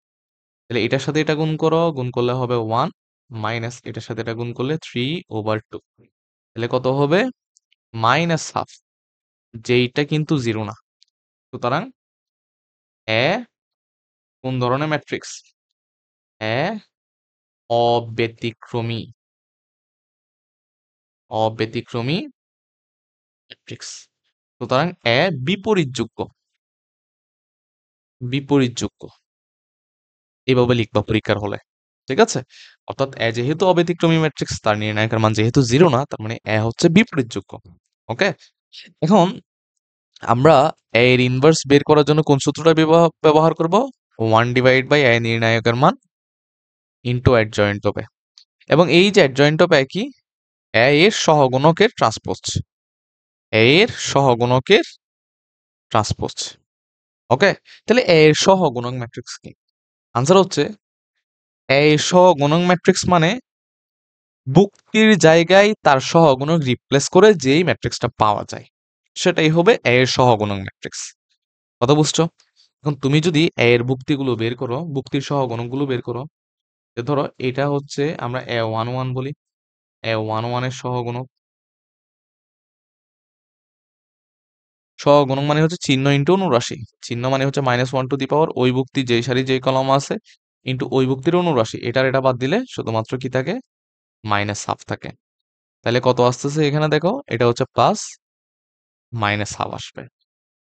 তাহলে এটার সাথে এটা গুণ করো, গুণ করলে হবে 1 মাইনাস এটার সাথে এটা গুণ করলে 3/2। তাহলে কত হবে? -হাফ, যেইটা কিন্তু 0 না। সুতরাং এ কোন ধরনের ম্যাট্রিক্স? এ অব্যতিক্রমী। অব্যতিক্রমী ম্যাট্রিক্স। সুতরাং এ বিপরীতযোগ্য। বিপরীতযোগ্য এভাবে লিখবা পরীক্ষার হলে। ঠিক আছে, অর্থাৎ এ যেহেতু অব্যতিক্রমী ম্যাট্রিক্স, তার নির্ণায়কের মান যেহেতু 0 না, তার মানে এ হচ্ছে বিপরীতযোগ্য। ওকে, এখন আমরা এর ইনভার্স বের করার জন্য কোন সূত্রটা ব্যবহার করব? 1/a নির্ণায়কের মান ইনটু অ্যাডজয়েন্ট হবে। এবং এই যে অ্যাডজয়েন্ট অফ কি? এ এর সহগুণকের ট্রান্সপোজ। এ এর সহগুণকের ট্রান্সপোজ। ওকে, তাহলে এ এর সহগুণক ম্যাট্রিক্স কি? আনসার হচ্ছে এ এর সহগুণক ম্যাট্রিক্স মানে বুক্তির জায়গায় তার সহগুণক রিপ্লেস করে যেই ম্যাট্রিক্সটা পাওয়া যায় সেটাই হবে এ এর সহগুণক ম্যাট্রিক্স। কথা বুঝছো? এখন তুমি যদি এ এর বুক্তিগুলো বের করো, বুক্তির সহগুণকগুলো বের করো, যে ধরো এটা হচ্ছে আমরা A11 বলি। A11 এর সহগুণক। সহগুণক মানে হচ্ছে চিহ্ন ইন্টু অনুরাশি। চিহ্ন মানে হচ্ছে -1 ওই বুক্তি যেই সারি যেই কলম আছে ইন্টু ওই বুক্তির অনুরাশি। এটার এটা বাদ দিলে শুধুমাত্র কি থাকে? -হাফ থাকে। তাহলে কত আসতেছে এখানে দেখো, এটা হচ্ছে প্লাস -হাফ আসবে।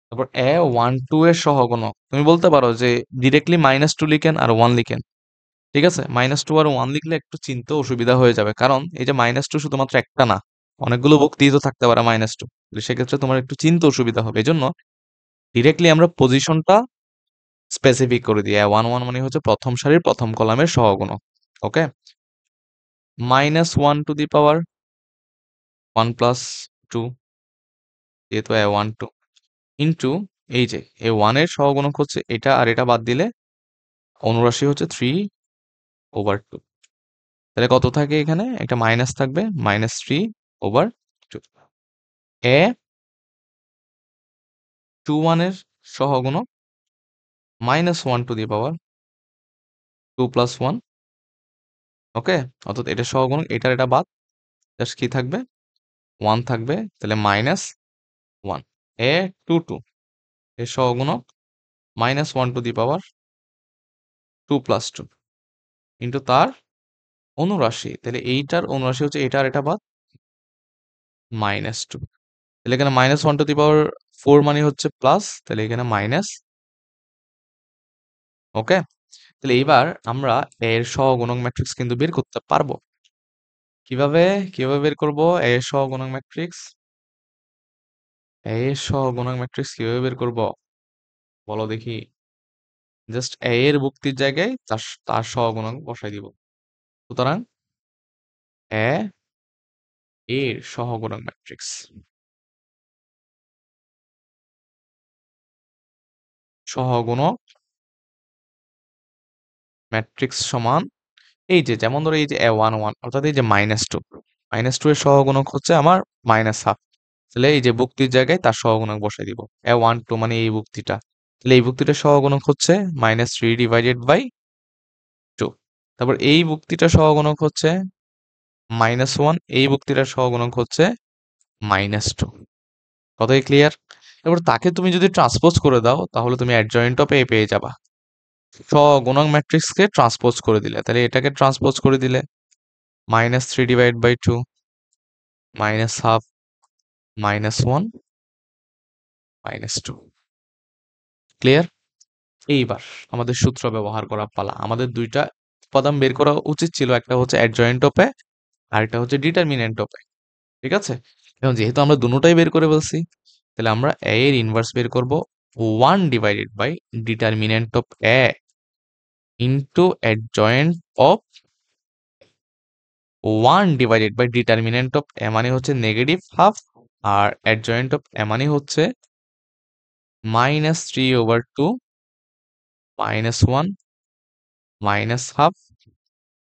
তারপর A12 এর সহগুণক তুমি বলতে পারো যে ডিরেক্টলি -2 লিখেন আর 1 লিখেন। ঠিক আছে, -2 আর 1 লিখলে একটু চিনতে অসুবিধা হয়ে যাবে, কারণ এই যে -2 শুধুমাত্র একটা না, অনেকগুলো ভুক্তি তো থাকতে পারে -2। সেক্ষেত্রে তোমার একটু চিনতে অসুবিধা হবে। এই জন্য ডিরেক্টলি আমরা পজিশনটা স্পেসিফিক করে দিই। 1 মানে হচ্ছে প্রথম সারির প্রথম কলামের সহগুণক। ওকে, -1 প্লাস 2, যেহেতু A12 ইন্টু এই যে A1 এর সহগুণক হচ্ছে এটা, আর এটা বাদ দিলে অনুরাশি হচ্ছে 3/2। তাহলে কত থাকে এখানে? একটা মাইনাস থাকবে, -3/2। A21 এর সহগুণক -1 প্লাস 1। ওকে, অর্থাৎ এটা সহগুণক, এটার এটা বাদ, জাস্ট কি থাকবে? 1 থাকবে, তাহলে -1। A22 এর সহগুণক -1 প্লাস 2 ইন্টু তার অনুরাশি। তাহলে এইটার অনুরাশি হচ্ছে এটা আর এটা বাদ, -2। তাহলে এখানে -1 মানে হচ্ছে প্লাস, তাহলে এখানে মাইনাস। ওকে, তাহলে এইবার আমরা এর সহগুণক ম্যাট্রিক্স কিন্তু বের করতে পারবো। কিভাবে? কিভাবে বের করব এর সহগুণক ম্যাট্রিক্স? এর সহগুণক ম্যাট্রিক্স কিভাবে বের করব বলো দেখি। জাস্ট এর ভুক্তির জায়গায় তার সহগুণক বসাই দিব। সুতরাং এ এর সহগুণক ম্যাট্রিক্স। সহগুণক ম্যাট্রিক্স সমান এই যে যেমন ধরো এই যে a11 অর্থাৎ এই যে -2 এর সহগুণক হচ্ছে আমার -12 তাহলে এই যে ভুক্তির জায়গায় তার সহগুণক বসাই দিব a12 মানে এই ভুক্তিটা তাহলে এই ভুক্তিটার সহগুণক হচ্ছে -3/2 তারপর এই ভুক্তিটার সহগুণক হচ্ছে -1 এই ভুক্তিটার সহগুণক হচ্ছে -2 কথাই ক্লিয়ার এবার তাকে তুমি যদি ট্রান্সপোজ করে দাও তাহলে তুমি অ্যাডজয়েন্ট অফ এ পেয়ে যাবা সহগুণক ম্যাট্রিক্সকে ট্রান্সপোজ করে দিলে তাহলে এটাকে ট্রান্সপোজ করে দিলে -3/2 -12 -1 -2 ক্লিয়ার এইবার আমাদের সূত্র ব্যবহার করা পালা আমাদের দুইটা উপাদান বের করা উচিত ছিল একটা হচ্ছে অ্যাডজয়েন্ট অফ এ আর একটা হচ্ছে ডিটারমিনেন্ট অফ এ ঠিক আছে এখন যেহেতু আমরা দুটোটাই বের করে ফেলছি তাহলে আমরা এ এর ইনভার্স বের করব 1 determinant of A into adjoint of 1 determinant of A মানে হচ্ছে -12 আর অ্যাডজয়েন্ট অফ এ মানে হচ্ছে -3/2 -1 -12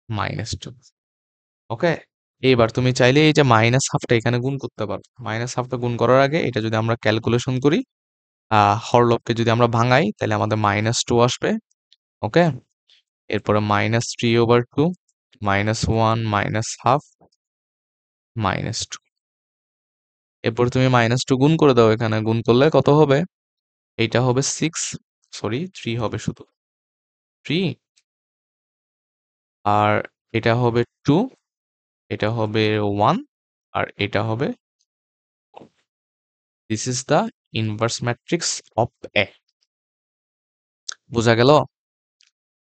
-2 ওকে এইবার তুমি চাইলে এই যে -12টা এখানে গুণ করতে পারো -12টা গুণ করার আগে এটা যদি আমরা ক্যালকুলেশন করি হরলবকে যদি আমরা ভাঙাই তাহলে আমাদের -2 আসবে ওকে এরপরে -3/2 -1 -12 -2 এরপর তুমি -2 গুণ করে দাও এখানে গুণ করলে কত হবে এইটা হবে 3 হবে শুধু 3 আর এটা হবে 2 এটা হবে 1 আর এটা হবে this is the inverse matrix of A বোঝা গেল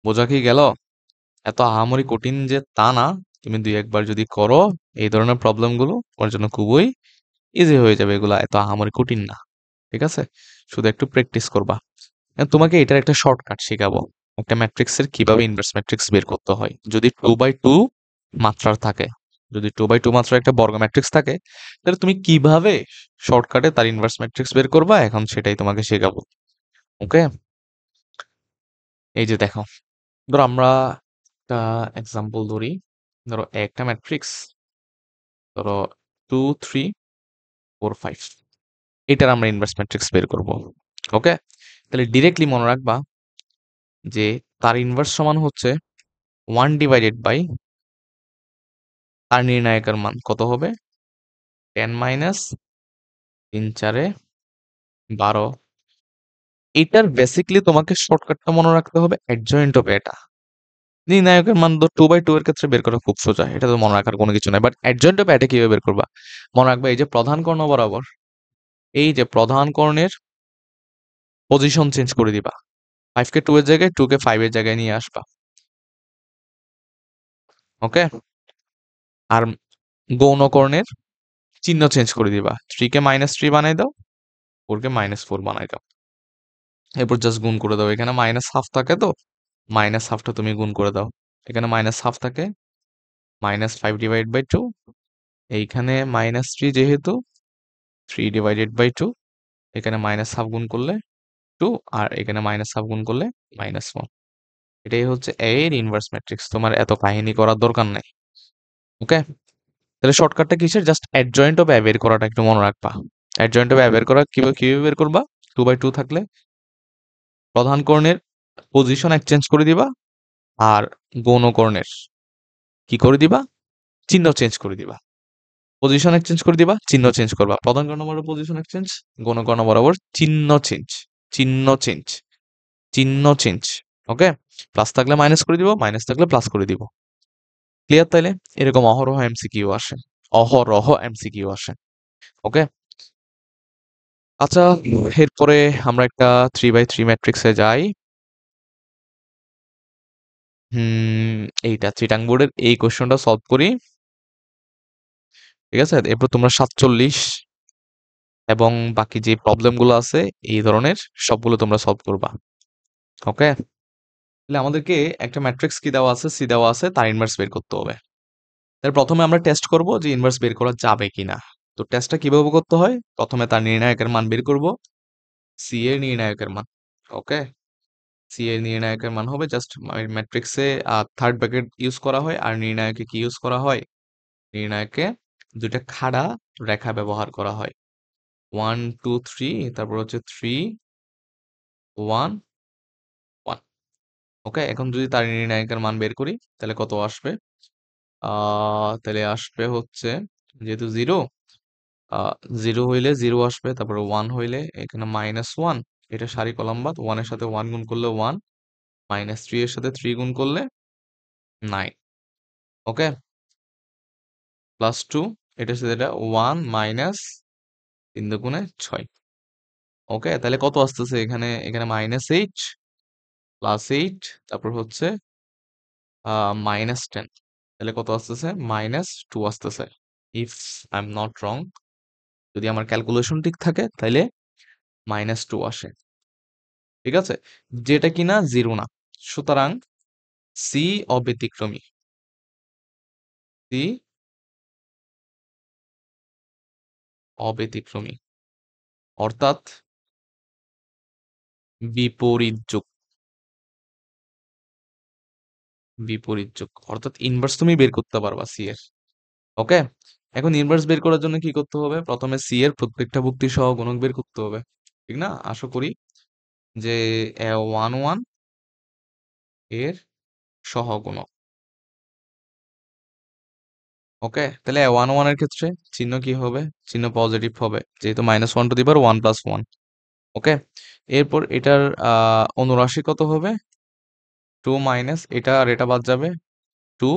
বোঝা কি গেল এত আহামরি কঠিন যে তা না তুমি দুই একবার যদি করো এই ধরনের প্রবলেমগুলো তোমার জন্য খুবই ইজি হয়ে যাবে এগুলা এত আহামরি কঠিন না ঠিক আছে শুধু একটু প্র্যাকটিস করবা তোমাকে এটার একটা শর্টকাট শেখাবো একটা ম্যাট্রিক্সের কিভাবে ইনভার্স ম্যাট্রিক্স বের করতে হয় যদি 2/2 মাত্রার থাকে যদি 2/2 মাত্রার একটা বর্গ ম্যাট্রিক্স থাকে তাহলে তুমি কিভাবে শর্টকাটে তার ইনভার্স ম্যাট্রিক্স বের করবা এখন সেটাই তোমাকে শেখাবো ওকে এই যে দেখো ধরো আমরা একটা এক্সাম্পল ধরি ধরো একটা ম্যাট্রিক্স ধরো 2 3 4 5 এটার আমরা ইনভার্স ম্যাট্রিক্স বের করব ওকে তাহলে ডিরেক্টলি মনে রাখবা যে তার ইনভার্স সমান হচ্ছে 1 তার নির্ণায়কের মান কত হবে 10 মাইনাস 3 4 12 এটার বেসিকলি তোমাকে শর্টকাটটা মনে রাখতে হবে অ্যাডজয়েন্ট অফ এটা নির্ণায়কের মান তো 2/2 এর ক্ষেত্রে বের করা খুব সোজা এটা তো মনে রাখার কোনো কিছু নাই বাট অ্যাডজয়েন্ট অফ এটা কিভাবে বের করবা মনে রাখবা এই যে প্রধান কর্ণ বরাবর এই যে প্রধান কর্ণের পজিশন চেঞ্জ করে দিবা 5 কে 2 এর জায়গায় 2 কে 5 এর জায়গায় নিয়ে আসবা ওকে আর গৌণকর্ণের চিহ্ন চেঞ্জ করে দিবা 3 কে -3 বানাই দাও 4 কে -4 বানাই দাও এরপর জাস্ট গুণ করে দাও এখানে -12 থাকে তো -12টা তুমি গুণ করে দাও এখানে -12 থাকে -5/2 এইখানে -3 যেহেতু 3/2 এখানে -12 গুণ করলে 2 আর এখানে -12 গুণ করলে -1 এটাই হচ্ছে A এর ইনভার্স ম্যাট্রিক্স তোমার এত কাহিনী করার দরকার নাই ওকে তাহলে শর্টকাটটা কিসের জাস্ট অ্যাডজয়েন্ট অফ A বের করাটা একটু মনে রাখবা অ্যাডজয়েন্ট অফ A বের করা কিভাবে বের করবা 2/2 থাকলে প্রধান কর্ণের পজিশন এক্সচেঞ্জ করে দিবা আর গৌণকর্ণের কি করে দিবা চিহ্ন চেঞ্জ করে দিবা পজিশন এক্সচেঞ্জ করে দিবা চিহ্ন চেঞ্জ করবা প্রধান কর্ণ বরাবর পজিশন এক্সচেঞ্জ গৌণকর্ণ বরাবর চিহ্ন চেঞ্জ চিহ্ন চেঞ্জ চিহ্ন চেঞ্জ ওকে প্লাস থাকলে মাইনাস করে দিব মাইনাস থাকলে প্লাস করে দিব ক্লিয়ার তাইলে এরকম অহরহ এমসিকিউ আসে অহরহ এমসিকিউ আসে ওকে আচ্ছা এরপরে আমরা একটা 3/3 ম্যাট্রিক্সে যাই এইটা চিটাং বোর্ডের এই কোশ্চেনটা সলভ করি ঠিক আছে এরপর তোমরা 47 এবং বাকি যে প্রবলেমগুলো আছে এই ধরনের সবগুলো তোমরা সলভ করবা ওকে তাহলে আমাদেরকে একটা ম্যাট্রিক্স কি দেওয়া আছে সি দেওয়া আছে তার ইনভার্স বের করতে হবে তাহলে প্রথমে আমরা টেস্ট করব যে ইনভার্স বের করা যাবে কিনা তো টেস্টটা কিভাবে করতে হয় প্রথমে তার নির্ণায়কের মান বের করব সি এর নির্ণায়কের মান ওকে, সি এর নির্ণায়কের মান হবে জাস্ট ম্যাট্রিক্সে থার্ড ব্র্যাকেট ইউজ করা হয়, আর নির্ণায়কে কি ইউজ করা হয়? নির্ণায়কে দুইটা খাড়া রেখা ব্যবহার করা হয়। 1 2 3, তারপর হচ্ছে 3 1 1। ওকে, এখন যদি তার নির্ণায়কের মান বের করি তাহলে কত আসবে? তাহলে আসবে হচ্ছে, যেহেতু জিরো, জিরো হইলে জিরো আসবে, তারপরে ওয়ান হইলে এখানে -1, এটা সারি কলাম বাদ, ওয়ানের সাথে ওয়ান গুণ করলে ওয়ান, -3 এর সাথে 3 গুণ করলে 9। ওকে, +2, এটার সাথে এটা 1 মাইনাস 3 × 6। ওকে, তাহলে কত আসতেছে এখানে? এখানে -8 +8, তারপর হচ্ছে -10, তাহলে কত আসতেছে? -2 আসতেছে, if I am not wrong. যদি আমার ক্যালকুলেশন ঠিক থাকে তাহলে -2 আসে। ঠিক আছে, যেটা কিনা জিরো না। সুতরাং সি অব্যতিক্রমী। সি অব্যতিক্রমী অর্থাৎ বিপরীত যোগ। বিপরীত যোগ অর্থাৎ ইনভার্স তুমি বের করতে পারবা সি এর। ওকে, এখন ইনভার্স বের করার জন্য কি করতে হবে? প্রথমে সি এর প্রত্যেকটা ভুক্তি সহ গুণক বের করতে হবে, ঠিক না? আশা করি যে 1 1 এর সহগুণক। ওকে, তাহলে 1 1 এর ক্ষেত্রে চিহ্ন কি হবে? চিহ্ন পজিটিভ হবে, যেহেতু -1 + 1 + 1। ওকে, এরপর এটার অনুরাশি কত হবে? 2 মাইনাস এটা আর এটা বাদ যাবে, 2,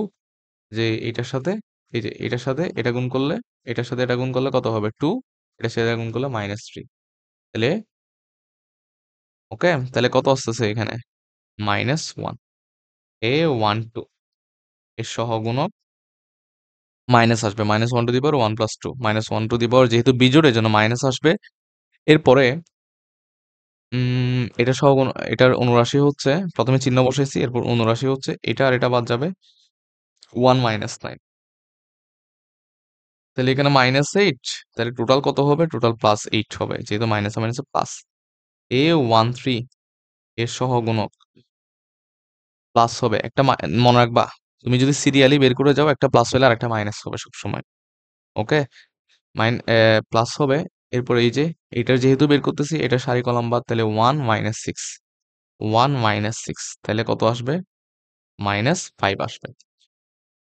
যে এটার সাথে, এই যে এটার সাথে এটা গুণ করলে, এটার সাথে এটা গুণ করলে কত হবে? 2, এটার সাথে এটা গুণ করলে -3। তাহলে ওকে, তাহলে কত আসতেছে এখানে? -1। A12 এর সহগুণক মাইনাস আসবে, -1 ^ 1 + 2, -1 যেহেতু বিজোড় এজন্য মাইনাস আসবে। এরপরে এটা সহগুণ, এটার অনুরাশি হচ্ছে, প্রথমে চিহ্ন বসাইছি, এরপর অনুরাশি হচ্ছে এটা আর এটা বাদ যাবে, 1 - 9। তাহলে এখানে -8, তাহলে টোটাল কত হবে? টোটাল +8 হবে, যেহেতু মাইনাসে মাইনাসে প্লাস। A13 এর সহগুণক প্লাস হবে, একটা মনে রাখবা, তুমি যদি সিরিয়ালি বের করে যাও একটা প্লাস হলে আর একটা মাইনাস হবে সবসময়। ওকে, প্লাস হবে। এরপর এই যে এটার যেহেতু বের করতেছি, এটা সারি কলাম বাদ, তাহলে 1 - 6, 1 - 6, তাহলে কত আসবে? -5 আসবে।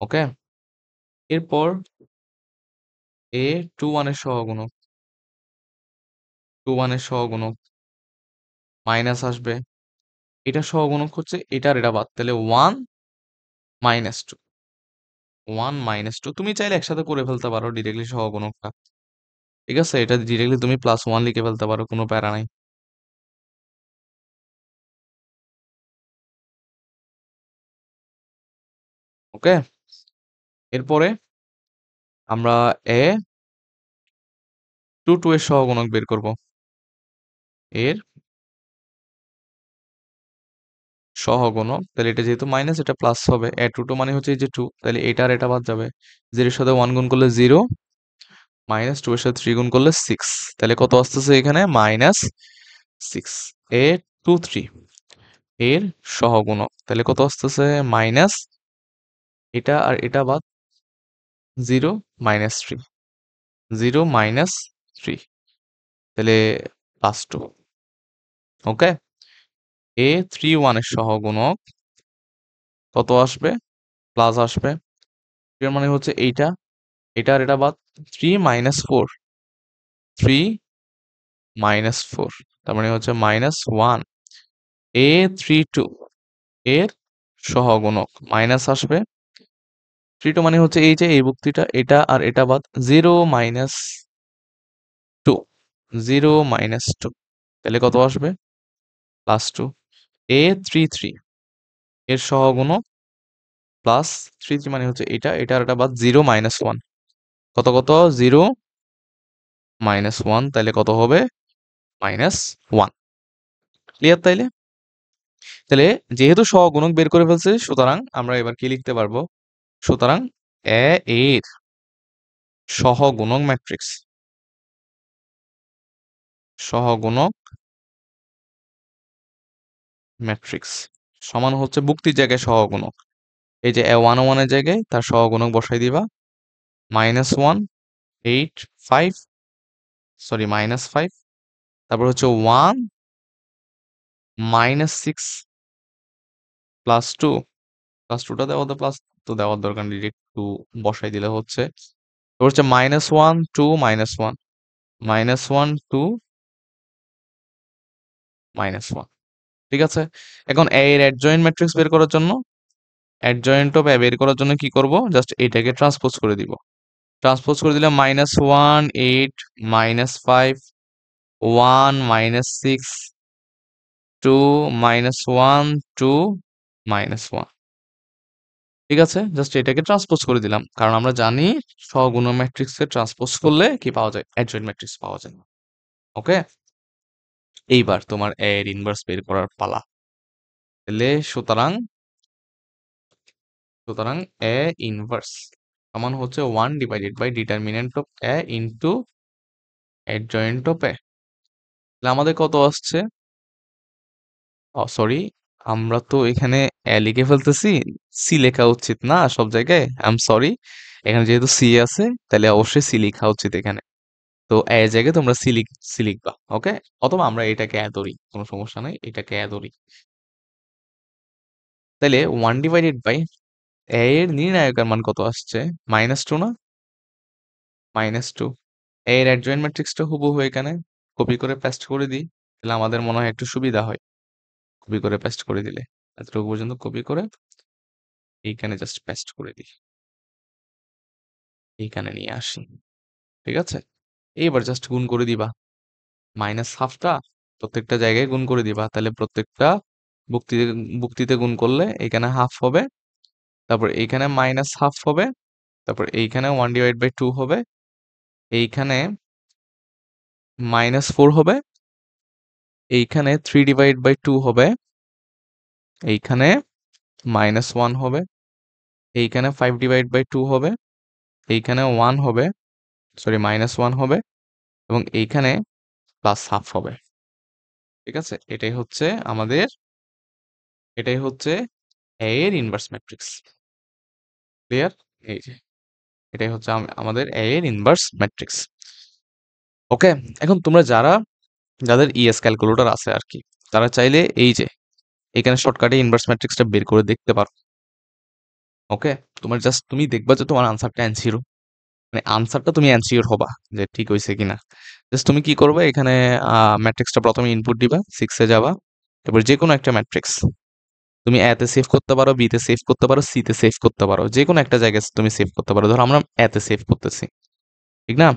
ওকে, এরপর A21 এর সহগুণক, 21 এর সহগুণক মাইনাস আসবে, এটা সহগুণক হচ্ছে এটা আর এটা বাদ, তাহলে 1 - 2, 1 - 2। তুমি চাইলে একসাথে করে ফেলতে পারো ডিরেক্টলি সহগুণকটা, ঠিক আছে? এটা ডিরেক্টলি তুমি +1 লিখে ফেলতে পারো, কোনো প্যারা নাই। ওকে, এরপরে আমরা A22 এর সহগুণক বের করব। এর সহগুণক, তাহলে এটা যেহেতু মাইনাস এটা প্লাস হবে, A22 মানে হচ্ছে এই যে 2, তাহলে এটা আর এটা বাদ যাবে, 0 এর সাথে 1 গুণ করলে 0, -2 এর সাথে 3 গুণ করলে 6, তাহলে কত আসতেছে এখানে? -6। A23 এর সহগুণক, তাহলে কত আসতেছে? মাইনাস এটা আর এটা বাদ, 0 -3, 0 -3, তাহলে +2। ওকে, A31 এর সহগুণক কত আসবে? প্লাস আসবে, এর মানে হচ্ছে এইটা, এটা আর এটা বাদ, 3 - 4, 3 -4, তার মানে হচ্ছে -1। A32 এর সহগুণক মাইনাস আসবে, 32 মানে হচ্ছে এই যে এই ভুক্তিটা, এটা আর এটা বাদ, 0 -2, 0 -2, তাহলে কত আসবে? +2। A33 এর সহগুণক প্লাস 33 মানে হচ্ছে এটা, এটা আর এটা বাদ, 0 -1, কত কত? 0 -1, তাহলে কত হবে? -1। ক্লিয়ার তাইলে? তাহলে যেহেতু সহগুণক বের করে ফেলছে, সুতরাং আমরা এবার কি লিখতে পারবো? সুতরাং এর সহগুণক ম্যাট্রিক্স, সহগুণক ম্যাট্রিক্স সমান হচ্ছে ভুক্তির জায়গায় সহগুণক। এই যে A11 এর জায়গায় তার সহগুণক বসাই দিবা, -1 8 5 সরি -5, তারপর হচ্ছে 1 -6 +2, +2টা প্লাস তো দেওয়ার দরকার নেই, ডিরেক্ট 2 বসাই দিলে হচ্ছে। তারপর হচ্ছে -1 2 -1 -1 2 -1, ঠিক আছে। এখন A এর অ্যাডজয়েন্ট ম্যাট্রিক্স বের করার জন্য, অ্যাডজয়েন্ট অফ A বের করার জন্য কি করব, জাস্ট এটাকে ট্রান্সপোজ করে দিব। ট্রান্সপোজ করে দিলে -1 8 -5 1 -6 2 -1 2 -1, ঠিক আছে। জাস্ট এটাকে ট্রান্সপোজ করে দিলাম, কারণ আমরা জানি সহগুণ ম্যাট্রিক্সে ট্রান্সপোজ করলে কি পাওয়া যায়, অ্যাডজয়েন্ট ম্যাট্রিক্স পাওয়া যায়। ওকে, এইবার তোমার A এর ইনভার্স বের করার পালা। তাহলে সুতরাং A ইনভার্স সমান হচ্ছে 1 divided by determinant of A into adjoint of A। তাহলে আমাদের কত আসছে, সরি, আমরা তো এখানে A লিখে ফেলতেছি, সি লেখা উচিত না সব জায়গায়, আই এম সরি। এখানে যেহেতু সি আছে তাহলে অবশ্যই সি লেখা উচিত এখানে। তো A এর জায়গায় তোমরা সি লিখবা, ওকে। অথবা আমরা এটাকে A ধরি, কোনো সমস্যা নাই, এটাকে A ধরি। তাহলে 1 ডিভাইডেড বাই A এর নির্ণায়কের মান কত আসছে, -2 না, -2। A এর অ্যাডজয়েন্ট ম্যাট্রিক্সটা হুবহু এখানে কপি করে পেস্ট করে দিই, তাহলে আমাদের মনে হয় একটু সুবিধা হয় কপি করে পেস্ট করে দিলে। এতটুকু পর্যন্ত কপি করে এইখানে জাস্ট পেস্ট করে দিই, এইখানে নিয়ে আসি, ঠিক আছে। এইবার জাস্ট গুণ করে দিবা, -1/2টা প্রত্যেকটা জায়গায় গুণ করে দিবা, তাহলে প্রত্যেকটা ভুক্তিতে ভুক্তিতে গুণ করলে এখানে হাফ হবে, তারপর এইখানে -1/2 হবে, তারপর এইখানে 1/2 হবে, এইখানে -4 হবে, এইখানে 3/2 হবে, এইখানে -1 হবে, এইখানে 5/2 হবে, এইখানে 1 হবে, সরি -1 হবে, এবং এইখানে +1/2 হবে, ঠিক আছে। এটাই হচ্ছে A এর ইনভার্স ম্যাট্রিক্স, ক্লিয়ার। এই যে এটাই হচ্ছে আমাদের A এর ইনভার্স ম্যাট্রিক্স। ওকে, এখন তোমরা যাদের ইএস ক্যালকুলেটর আছে আর কি, তারা চাইলে এই যে এখানে শর্টকাটে ইনভার্স ম্যাট্রিক্সটা বের করে দেখতে পারো। ওকে, তুমি দেখবা যে তোমার আনসারটা এনসিওর, মানে আনসারটা তুমি এনসিওর হবা যে ঠিক হয়েছে কিনা। জাস্ট তুমি কি করবে, এখানে ম্যাট্রিক্সটা প্রথমে ইনপুট দিবা, 6 যাবা, এবার যে কোনো একটা ম্যাট্রিক্স তুমি A তে সেভ করতে পারো, B তে সেভ করতে পারো, C তে সেভ করতে পারো, যে কোনো একটা জায়গায় তুমি সেভ করতে পারো। ধরো আমরা A তে সেভ করতেছি, ঠিক না।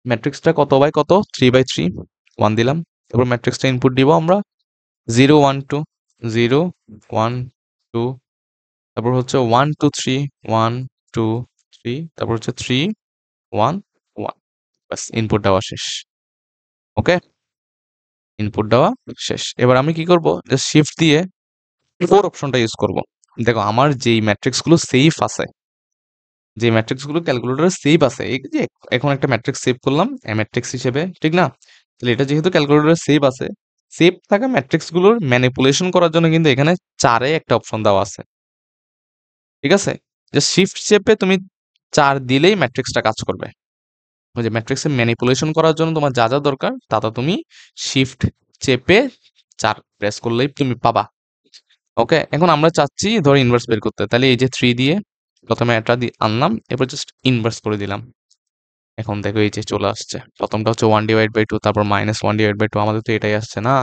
ম্যাট্রিক্সটা কত বাই কত, 3/3, 1 দিলাম। তারপর ম্যাট্রিক্সটা ইনপুট দিব আমরা, 0 1 2 0 1 2, তারপর হচ্ছে 1 2 3 1 2 3, তারপর হচ্ছে 3 1 1, বাস ইনপুট দেওয়া শেষ। ওকে, ইনপুট দেওয়া শেষ। এবার আমি কি করব, জাস্ট শিফট দিয়ে 4 অপশনটা ইউজ করব। দেখো আমার যেই ম্যাট্রিক্স গুলো সেফ আছে, যে ম্যাট্রিক্স গুলো ক্যালকুলেটরে সেভ আছে, এই যে এখন একটা ম্যাট্রিক্স সেভ করলাম এ ম্যাট্রিক্স হিসেবে, ঠিক না। তাহলে এটা যেহেতু ক্যালকুলেটরে সেভ আছে, সেভ থাকা ম্যাট্রিক্স গুলোর ম্যানিপুলেশন করার জন্য কিন্তু এখানে 4-এ একটা অপশন দেওয়া আছে, ঠিক আছে। যে শিফট চেপে তুমি 4 দিলেই ম্যাট্রিক্সটা কাজ করবে। ওই যে ম্যাট্রিক্সে ম্যানিপুলেশন করার জন্য তোমার যা যা দরকার তা তা তুমি শিফট চেপে 4 প্রেস করলেই তুমি পাবা। ওকে, এখন আমরা চাচ্ছি ধর ইনভার্স বের করতে, তাহলে এই যে 3 দিয়ে প্রথমে এটা আনলাম, এরপর জাস্ট ইনভার্স করে দিলাম। এখন দেখো এই যে চলে আসছে, প্রথমটা হচ্ছে 1/2, তারপর -1/2, আমাদের তো এটাই আসছে না।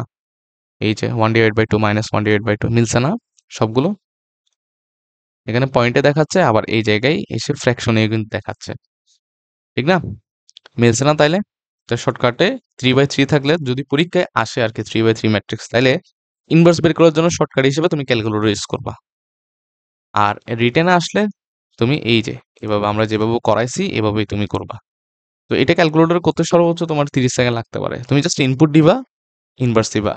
এই যে 1/2 -1/2 মিলছে না সবগুলো, এখানে পয়েন্টে দেখাচ্ছে, আবার এই জায়গায় এসে ফ্র্যাকশনে কিন্তু দেখাচ্ছে, ঠিক না, মিলছে না। তাইলে শর্টকাটে 3/3 থাকলে যদি পরীক্ষায় আসে আর কি 3/3 ম্যাট্রিক্স, তাহলে ইনভার্স বের করার জন্য শর্টকাট হিসেবে তুমি ক্যালকুলেটর ইউজ করবা। আর রিটেনে আসলে তুমি এই যে এভাবে আমরা যেভাবে করাইছি এভাবেই তুমি করবা। তো এটা ক্যালকুলেটর করতে সর্বোচ্চ তোমার 30 সেকেন্ড লাগতে পারে, তুমি জাস্ট ইনপুট দিবা, ইনভার্স দিবা,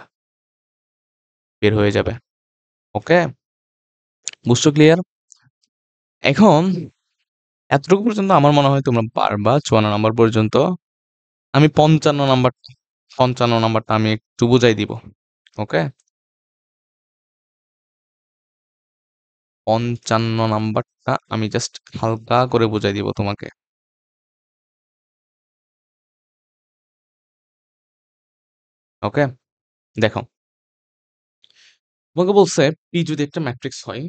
বের হয়ে যাবে। ওকে, বুঝছো, ক্লিয়ার। এখন এতটুকু পর্যন্ত আমার মনে হয় তোমরা পারবা, 54 নাম্বার পর্যন্ত। আমি 55 নাম্বারটা আমি একটু বুঝাই দিব। ওকে, 55 নাম্বারটা আমি জাস্ট হালকা করে বুঝাই দিব তোমাকে। ওকে, দেখো তোমাকে বলছে পি যদি একটা ম্যাট্রিক্স হয়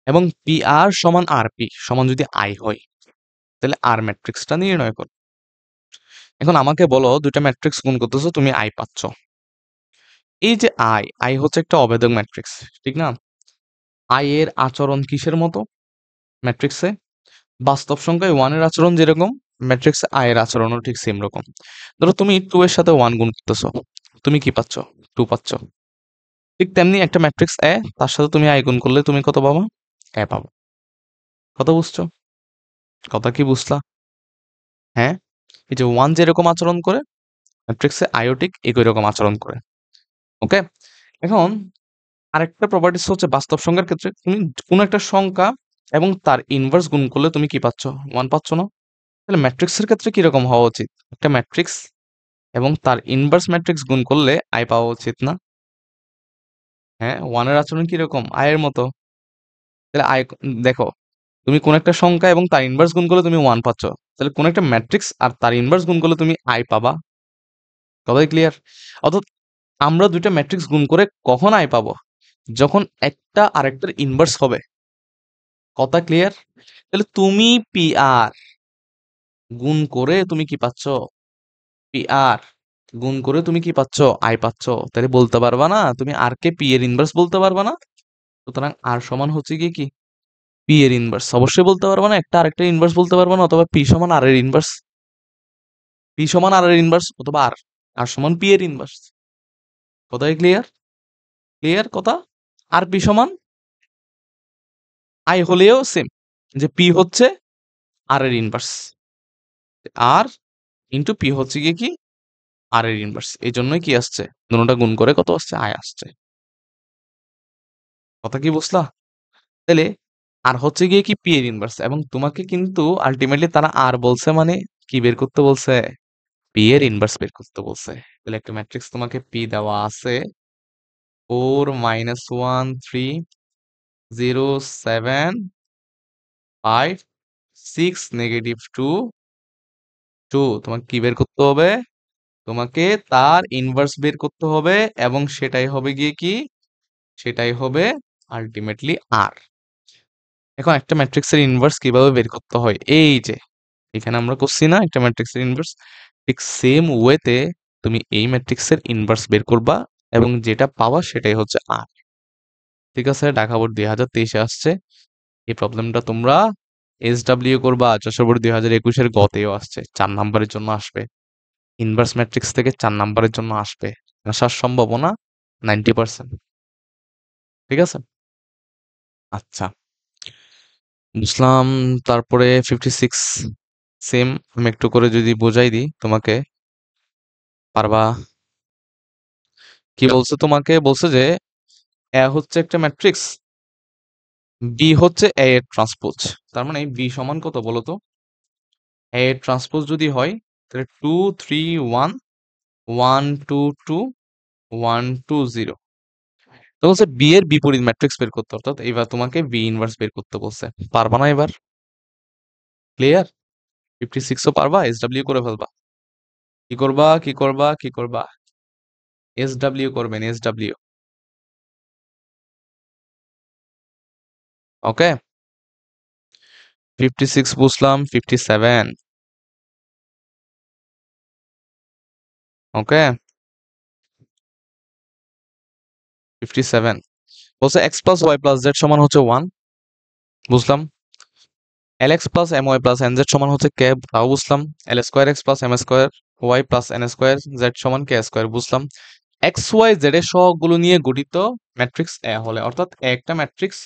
এবং পি আর সমান আর পি সমান যদি আই হয়, তাহলে আর ম্যাট্রিক্সটা নির্ণয় করো। এখন আমাকে বলো দুইটা ম্যাট্রিক্স গুণ করতেছো, তুমি আই পাচ্ছ। এই যে আই, আই হচ্ছে একটা অভেদক ম্যাট্রিক্স, ঠিক না? আই এর আচরণ কিসের মতো ম্যাট্রিক্সে? বাস্তব সংখ্যায় ওয়ান এর আচরণ যেরকম, ম্যাট্রিক্সে আই এর আচরণও ঠিক সেম রকম। ধরো তুমি টু এর সাথে ওয়ান গুণ করতেছো, তুমি কি পাচ্ছ? টু পাচ্ছ। ঠিক তেমনি একটা ম্যাট্রিক্স এ, তার সাথে তুমি আই গুণ করলে তুমি কত পাবা? এ পাবো। কথা বুঝছো? কথা কি বুঝলা? হ্যাঁ, এই যে ওয়ান যেরকম আচরণ করে, ম্যাট্রিক্সে আইও ঠিক একই রকম আচরণ করে। ওকে, এখন আরেকটা প্রপার্টিস হচ্ছে বাস্তব সংখ্যার ক্ষেত্রে তুমি কোনো একটা সংখ্যা এবং তার ইনভার্স গুণ করলে তুমি কি পাচ্ছ? ওয়ান পাচ্ছ না? তাহলে ম্যাট্রিক্সের ক্ষেত্রে কিরকম হওয়া উচিত? একটা ম্যাট্রিক্স এবং তার ইনভার্স ম্যাট্রিক্স গুণ করলে আই পাওয়া উচিত না? হ্যাঁ, ওয়ানের আচরণ কিরকম? আয়ের মতো। তাহলে আই, দেখো তুমি কোন একটা সংখ্যা এবং তার ইনভার্স গুণ করলে তুমি ওয়ান পাচ্ছ, তাহলে কোন একটা ম্যাট্রিক্স আর তার ইনভার্স গুণ করলে তুমি আই পাবা। কথাই ক্লিয়ার? অর্থাৎ আমরা দুইটা ম্যাট্রিক্স গুণ করে কখন আই পাবো? যখন একটা আরেকটার ইনভার্স হবে। কথা ক্লিয়ার? তাহলে তুমি পি আর গুণ করে তুমি কি পাচ্ছ? পি আর গুণ করে তুমি কি পাচ্ছ? আই পাচ্ছ। তাহলে বলতে পারবা না তুমি আর কে পি এর ইনভার্স বলতে পারবা না? সুতরাং আর সমান হচ্ছে গিয়ে কি? পি এর ইনভার্স। অবশ্যই বলতে পারবা না, একটা আরেকটা ইনভার্স বলতে পারবা না, অথবা পি সমান আর এর ইনভার্স, পি সমান আর এর ইনভার্স, অথবা আর, আর সমান পি এর ইনভার্স। কথাই ক্লিয়ার? ক্লিয়ার কথা? আর পি সমান আই হলেও সেম, যে পি হচ্ছে আর এর ইনভার্স, আর ইন্টু পি হচ্ছে গিয়ে কি? আর এর ইনভার্স। এই জন্যই কি আসছে, দুটোটা গুণ করে কত আসছে? আয় আসছে। কথা কি বুঝলা? তাহলে আর হচ্ছে গিয়ে কি? পি এর ইনভার্স। এবং তোমাকে কিন্তু আলটিমেটলি তারা আর বলছে মানে কি বের করতে বলছে? পি এর ইনভার্স বের করতে বলছে। তাহলে একটা ম্যাট্রিক্স তোমাকে পি দেওয়া আছে 4 - 1 3 0 7 5 6 - 2 2। তোমাকে কি বের করতে হবে? তোমাকে তার ইনভার্স বের করতে হবে, এবং সেটাই হবে গিয়ে কি? সেটাই হবে আলটিমেটলি আর। এখন একটা ম্যাট্রিক্সের ইনভার্স কিভাবে বের করতে হয়? এই যে এখানে আমরা করছি না একটা ম্যাট্রিক্সের ইনভার্স, ঠিক সেম ওয়েতে তুমি এই ম্যাট্রিক্সের ইনভার্স বের করবা, এবং যেটা পাওয়া সেটাই হচ্ছে আর। ঠিক আছে, ঢাকা বোর্ড 2023-এ আসছে এই প্রবলেমটা। তোমরা SW করবা, যশোর বোর্ড 2021-এর গতেও আসছে, 4 নাম্বারের জন্য আসবে। ইনভার্স ম্যাট্রিক্স থেকে 4 নাম্বারের জন্য আসবে, আসার সম্ভাবনা 90%। ঠিক আছে, আচ্ছা বুঝলাম। তারপরে 56 সেম, আমি একটু করে যদি বোঝাই দিই তোমাকে, পারবা? কি বলছে তোমাকে? বলছে যে এ হচ্ছে একটা ম্যাট্রিক্স, বি হচ্ছে এ এর ট্রান্সপোজ। তার মানে বি সমান কত বলো তো? এ এর ট্রান্সপোজ যদি হয়, তাহলে 2 3 1 1 2 2 1 2 0। তো বলছে বি এর বিপরীত ম্যাট্রিক্স বের করতে, অর্থাৎ এবার তোমাকে বি ইনভার্স বের করতে বলছে। পারবা না এবার? ক্লিয়ার? 56ও পারবা? SW করে ফেলবা? কি করবা, কি করবা, কি করবা? SW করবেন, SW। ওকে, 56 বুঝলাম, 57। ওকে, 57 বলছে x plus y plus z সমান হচ্ছে 1, বুঝলাম। L x plus m y plus n z সমান হচ্ছে কে, তাও বুঝলাম। L square x plus m square y plus n square z সমান কে স্কোয়ার, বুঝলাম। এক্স ওয়াই জেড এর সহগগুলো নিয়ে গঠিত ম্যাট্রিক্স এ হলে, অর্থাৎ একটা ম্যাট্রিক্স,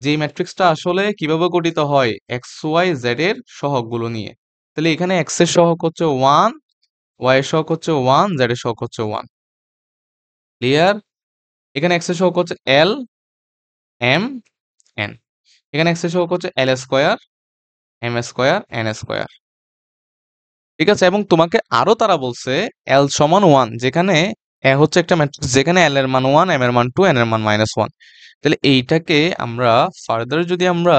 যেই ম্যাট্রিক্সটা আসলে কিভাবে গঠিত হয়? এক্স ওয়াই জেড এর সহগগুলো নিয়ে। তাহলে এখানে এক্স এর সহগ হচ্ছে 1, ওয়াই এর সহগ হচ্ছে 1, জেড এর সহগ হচ্ছে 1। ক্লিয়ার? এখানে এক্স এর সহগ হচ্ছে এল এম এন, এখানে এক্স এর সহগ হচ্ছে l square m square n square. ঠিক আছে, এবং তোমাকে আরো তারা বলছে এল সমান 1, যেখানে এ হচ্ছে একটা ম্যাট্রিক্স যেখানে এল এর মান 1, এম এর মান 2, এন এর মান -1। তাহলে এইটাকে আমরা ফার্দার যদি আমরা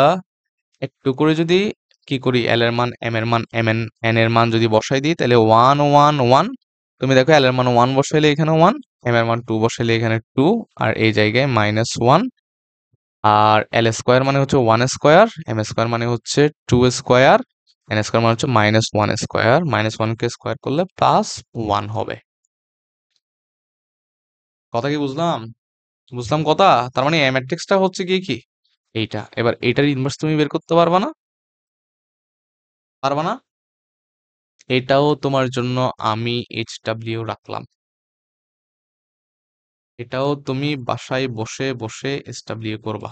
একটু করে যদি কি করি, এল এর মান, এম এর মান, এন এর মান যদি বসাই দিই, তাহলে 1 1 1। তুমি দেখো এল এর মান 1 বসাইলে এখানে 1, এম এর মান 2 বসাইলে এখানে 2, আর এই জায়গায় -1। আর এল স্কোয়ার মানে হচ্ছে 1 স্কোয়ার, এম স্কোয়ার মানে হচ্ছে 2 স্কোয়ার, এন স্কোয়ার মানে হচ্ছে -1 স্কোয়ার। -1 কে স্কোয়ার করলে +1 হবে। কথা কি বুঝলাম? বুঝলাম কথা। তার মানে এই ম্যাট্রিক্সটা হচ্ছে কি এইটা। এবার এইটার ইনভার্স তুমি বের করতে পারবা না? পারবা না? এটাও তোমার জন্য আমি HW রাখলাম। এটাও তুমি বাসায় বসে বসে SW করবা।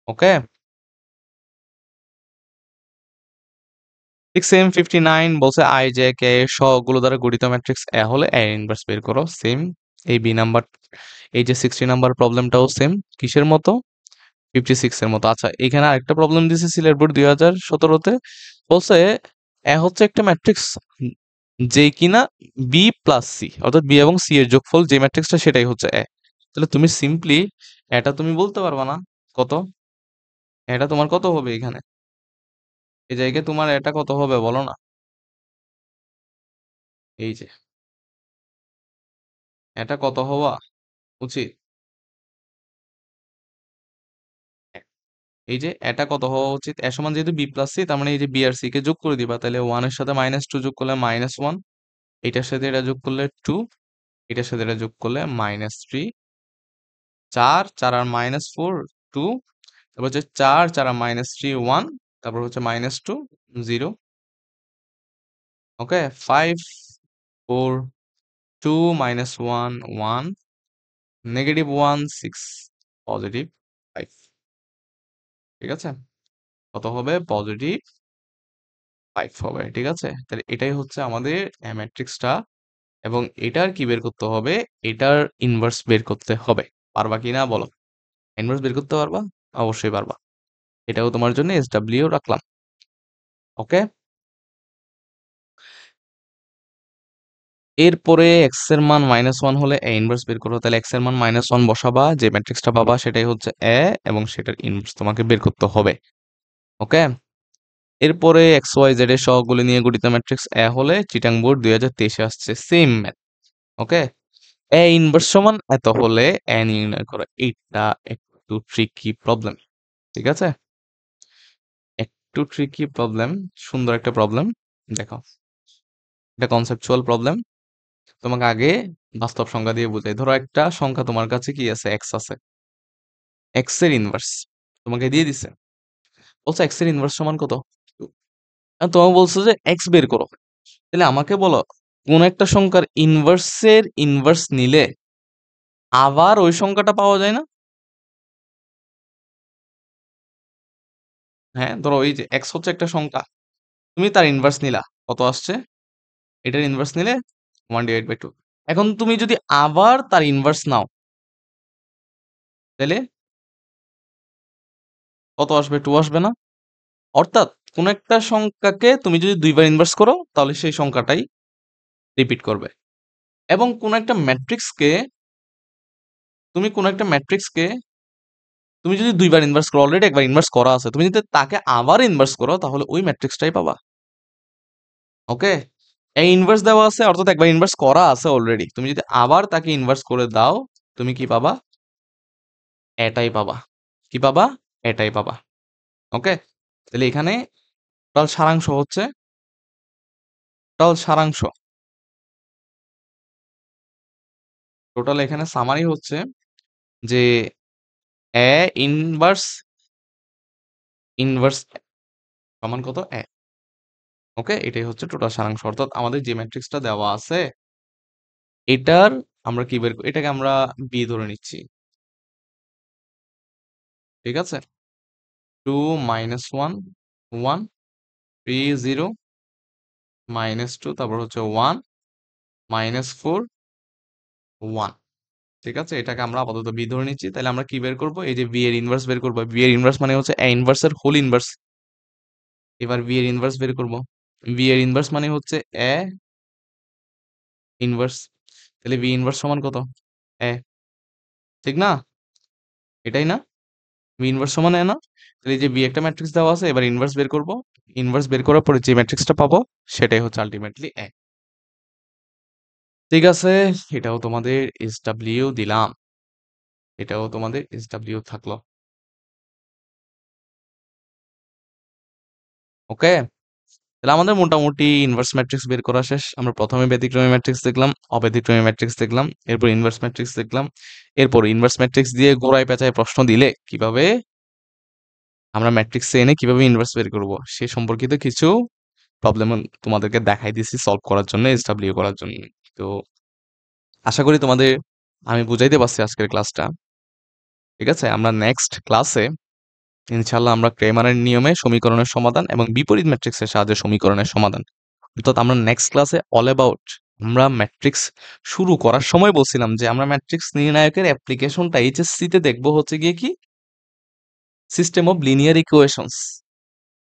ওকে? ঠিক সেম 59 বলছে আই জে কে সবগুলো দ্বারা গঠিত ম্যাট্রিক্স এ হলে এর ইনভার্স বের করো। সেম এই বি নাম্বার, এই যে 60 নাম্বার প্রবলেমটাও সেম। কিসের মতো? 56 এর মতো। আচ্ছা, এখানে আরেকটা প্রবলেম দিছে সিলেট বোর্ড 2017-তে। বলছে এ হচ্ছে একটা ম্যাট্রিক্স যে কিনা বি প্লাস সি, অর্থাৎ বি এবং সি এর যোগফল যে ম্যাট্রিক্সটা সেটাই হচ্ছে এ। তাহলে তুমি সিম্পলি এটা তুমি বলতে পারবা না কত? এটা তোমার কত হবে এখানে? এই জায়গায় তোমার এটা কত হবে বলো না? এই যে এটা কত হওয়া উচিত? এই যে এটা কত হওয়া উচিত? এ সমান যেহেতু বি প্লাস সি, তার মানে এই যে বি আর সি কে যোগ করে দিবা, তাহলে 1 এর সাথে -2 যোগ করলে -1, এটার সাথে এটা যোগ করলে 2, এটার সাথে এটা যোগ করলে -3, 4 4 আর -4 2, তারপর হচ্ছে 4 4 আর -3 1, তারপর হচ্ছে -2 0। ওকে, 5 4 2 -1 1, -1 6, পজিটিভ 5। ঠিক আছে? কত হবে? পজিটিভ 5 হবে। ঠিক আছে? তাহলে এটাই হচ্ছে আমাদের ম্যাট্রিক্সটা, এবং এটার কি বের করতে হবে? এটার ইনভার্স বের করতে হবে। পারবা কিনা বলো? ইনভার্স বের করতে পারবা? অবশ্যই পারবা। এটাও তোমার জন্য SW রাখলাম। ওকে? এরপরে এক্স এর মান -1 হলে এ ইনভার্স বের করো। তাহলে এক্স এর মান -1 বসাবা, যে ম্যাট্রিক্সটা পাবা সেটাই হচ্ছে এ, এবং সেটার ইনভার্স তোমাকে বের করতে হবে। ওকে? এরপরে এক্স ওয়াই জেড এর সহগগুলো নিয়ে গঠিত ম্যাট্রিক্স এ হলে চিটাং বোর্ড 2023-এ আসছে same math. Okay? A inverse সমান এত হলে এ নির্ণয় করো। এটা একটু ট্রিকি প্রবলেম। ঠিক আছে? একটু ট্রিকি প্রবলেম, সুন্দর একটা প্রবলেম। দেখো, এটা কনসেপচুয়াল প্রবলেম। তোমাকে আগে বাস্তব সংখ্যা দিয়ে বুঝাই। ধরো একটা সংখ্যা তোমার কাছে কি আছে? এক্স আছে। এক্স এর ইনভার্স তোমাকে দিয়ে দিছে। বলছে এক্স এর ইনভার্স সমান কত? আর তোমাকে বলছো যে এক্স বের করো। তাহলে আমাকে বলো, কোন একটা সংখ্যার ইনভার্সের ইনভার্স নিলে আবার ওই সংখ্যাটা পাওয়া যায় না? হ্যাঁ, ধরো এই যে এক্স হচ্ছে একটা সংখ্যা, তুমি তার ইনভার্স নিলা, কত আসছে? এটার ইনভার্স নিলে 1/2। এখন তুমি যদি আবার তার ইনভার্স নাও, তাহলে কত আসবে? 2 আসবে না? অর্থাৎ কোন একটা সংখ্যাকে তুমি যদি দুইবার ইনভার্স করো, তাহলে সেই সংখ্যাটাই রিপিট করবে। এবং কোন একটা ম্যাট্রিক্সকে তুমি যদি দুইবার ইনভার্স করো, অলরেডি একবার ইনভার্স করা আছে, তুমি যদি তাকে আবার ইনভার্স করো, তাহলে ওই ম্যাট্রিক্সটাই পাবা। ওকে? এই ইনভার্স দেওয়া আছে, অর্থাৎ একবার ইনভার্স করা আছে অলরেডি, তুমি যদি আবার তাকে ইনভার্স করে দাও, তুমি কি পাবা? এটাই পাবা। কি পাবা? এটাই পাবা। ওকে? তাহলে এখানে টোটাল সারাংশ হচ্ছে, টোটাল সারাংশ টোটাল এখানে সামারি হচ্ছে যে এ ইনভার্স ইনভার্স সমান কত? এ। ওকে, এটাই হচ্ছে টোটাল সারাংশ। অর্থাৎ আমাদের যে ম্যাট্রিক্সটা দেওয়া আছে, এটার আমরা কি বের এটাকে আমরা বি ধরে নিচ্ছি। ঠিক আছে? 2 -1 1 3 0 -2, তারপর হচ্ছে 1 -4 1। ঠিক আছে? এটাকে আমরা আপাতত বি ধরে নিচ্ছি। তাহলে আমরা কি বের করব? এই যে বি এর ইনভার্স বের করব। বি এর ইনভার্স মানে হচ্ছে এ ইনভার্স এর হোল ইনভার্স। এবার বি এর ইনভার্স বের করব। বি এর ইনভার্স মানে হচ্ছে এ ইনভার্স। তাহলে বি ইনভার্স সমান কত? এ। ঠিক না? এটাই না? বি ইনভার্স সমান এ না? তাহলে এই যে বি একটা ম্যাট্রিক্স দেওয়া আছে, এবার ইনভার্স বের করব। ইনভার্স বের করার পরে যে ম্যাট্রিক্সটা পাবো সেটাই হচ্ছে আল্টিমেটলি এ। ঠিক আছে, এটাও তোমাদের SW দিলাম। এটাও তোমাদের SW থাকলো। ওকে? তাহলে আমাদের মোটামুটি ইনভার্স ম্যাট্রিক্স বের করা শেষ। আমরা প্রথমে ব্যতিক্রমী ম্যাট্রিক্স দেখলাম, অব্যতিক্রমী ম্যাট্রিক্স দেখলাম, এরপর ইনভার্স ম্যাট্রিক্স দেখলাম। এরপর ইনভার্স ম্যাট্রিক্স দিয়ে ঘোরায় পেঁচায় প্রশ্ন দিলে কিভাবে আমরা ম্যাট্রিক্সে এনে কিভাবে ইনভার্স বের করব সে সম্পর্কিত কিছু প্রবলেম তোমাদেরকে দেখাই দিছি সলভ করার জন্য, SW করার জন্য। তো আশা করি তোমাদের আমি বুঝাইতে পারছি আজকের ক্লাসটা। ঠিক আছে? আমরা নেক্সট ক্লাসে ইনশাআল্লাহ আমরা ক্রেমারের নিয়মে সমীকরণের সমাধান এবং বিপরীত ম্যাট্রিক্সের সাহায্যে সমীকরণের সমাধান, অর্থাৎ আমরা নেক্সট ক্লাসে অল অ্যাবাউট আমরা ম্যাট্রিক্স শুরু করার সময় বলছিলাম যে আমরা ম্যাট্রিক্স নির্ণায়কের অ্যাপ্লিকেশনটা HSC তে দেখবো হচ্ছে গিয়ে কি সিস্টেম অফ লিনিয়ার ইকুয়েশনস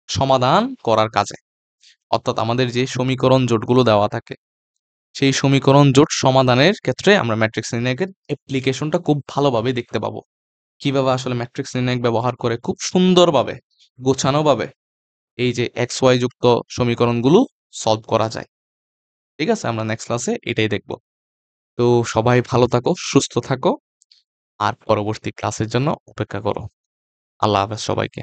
সমাধান করার কাজে, অর্থাৎ আমাদের যে সমীকরণ জোটগুলো দেওয়া থাকে সেই সমীকরণ জোট সমাধানের ক্ষেত্রে আমরা ম্যাট্রিক্স নির্ণায়কের অ্যাপ্লিকেশনটা খুব ভালোভাবে দেখতে পাবো, কিভাবে আসলে ম্যাট্রিক্স নির্ণায়ক ব্যবহার করে খুব সুন্দরভাবে গোছানোভাবে এই যে XY যুক্ত সমীকরণগুলো সলভ করা যায়। ঠিক আছে? আমরা নেক্সট ক্লাসে এটাই দেখব। তো সবাই ভালো থাকো, সুস্থ থাকো আর পরবর্তী ক্লাসের জন্য অপেক্ষা করো। আল্লাহ হাফেজ সবাইকে।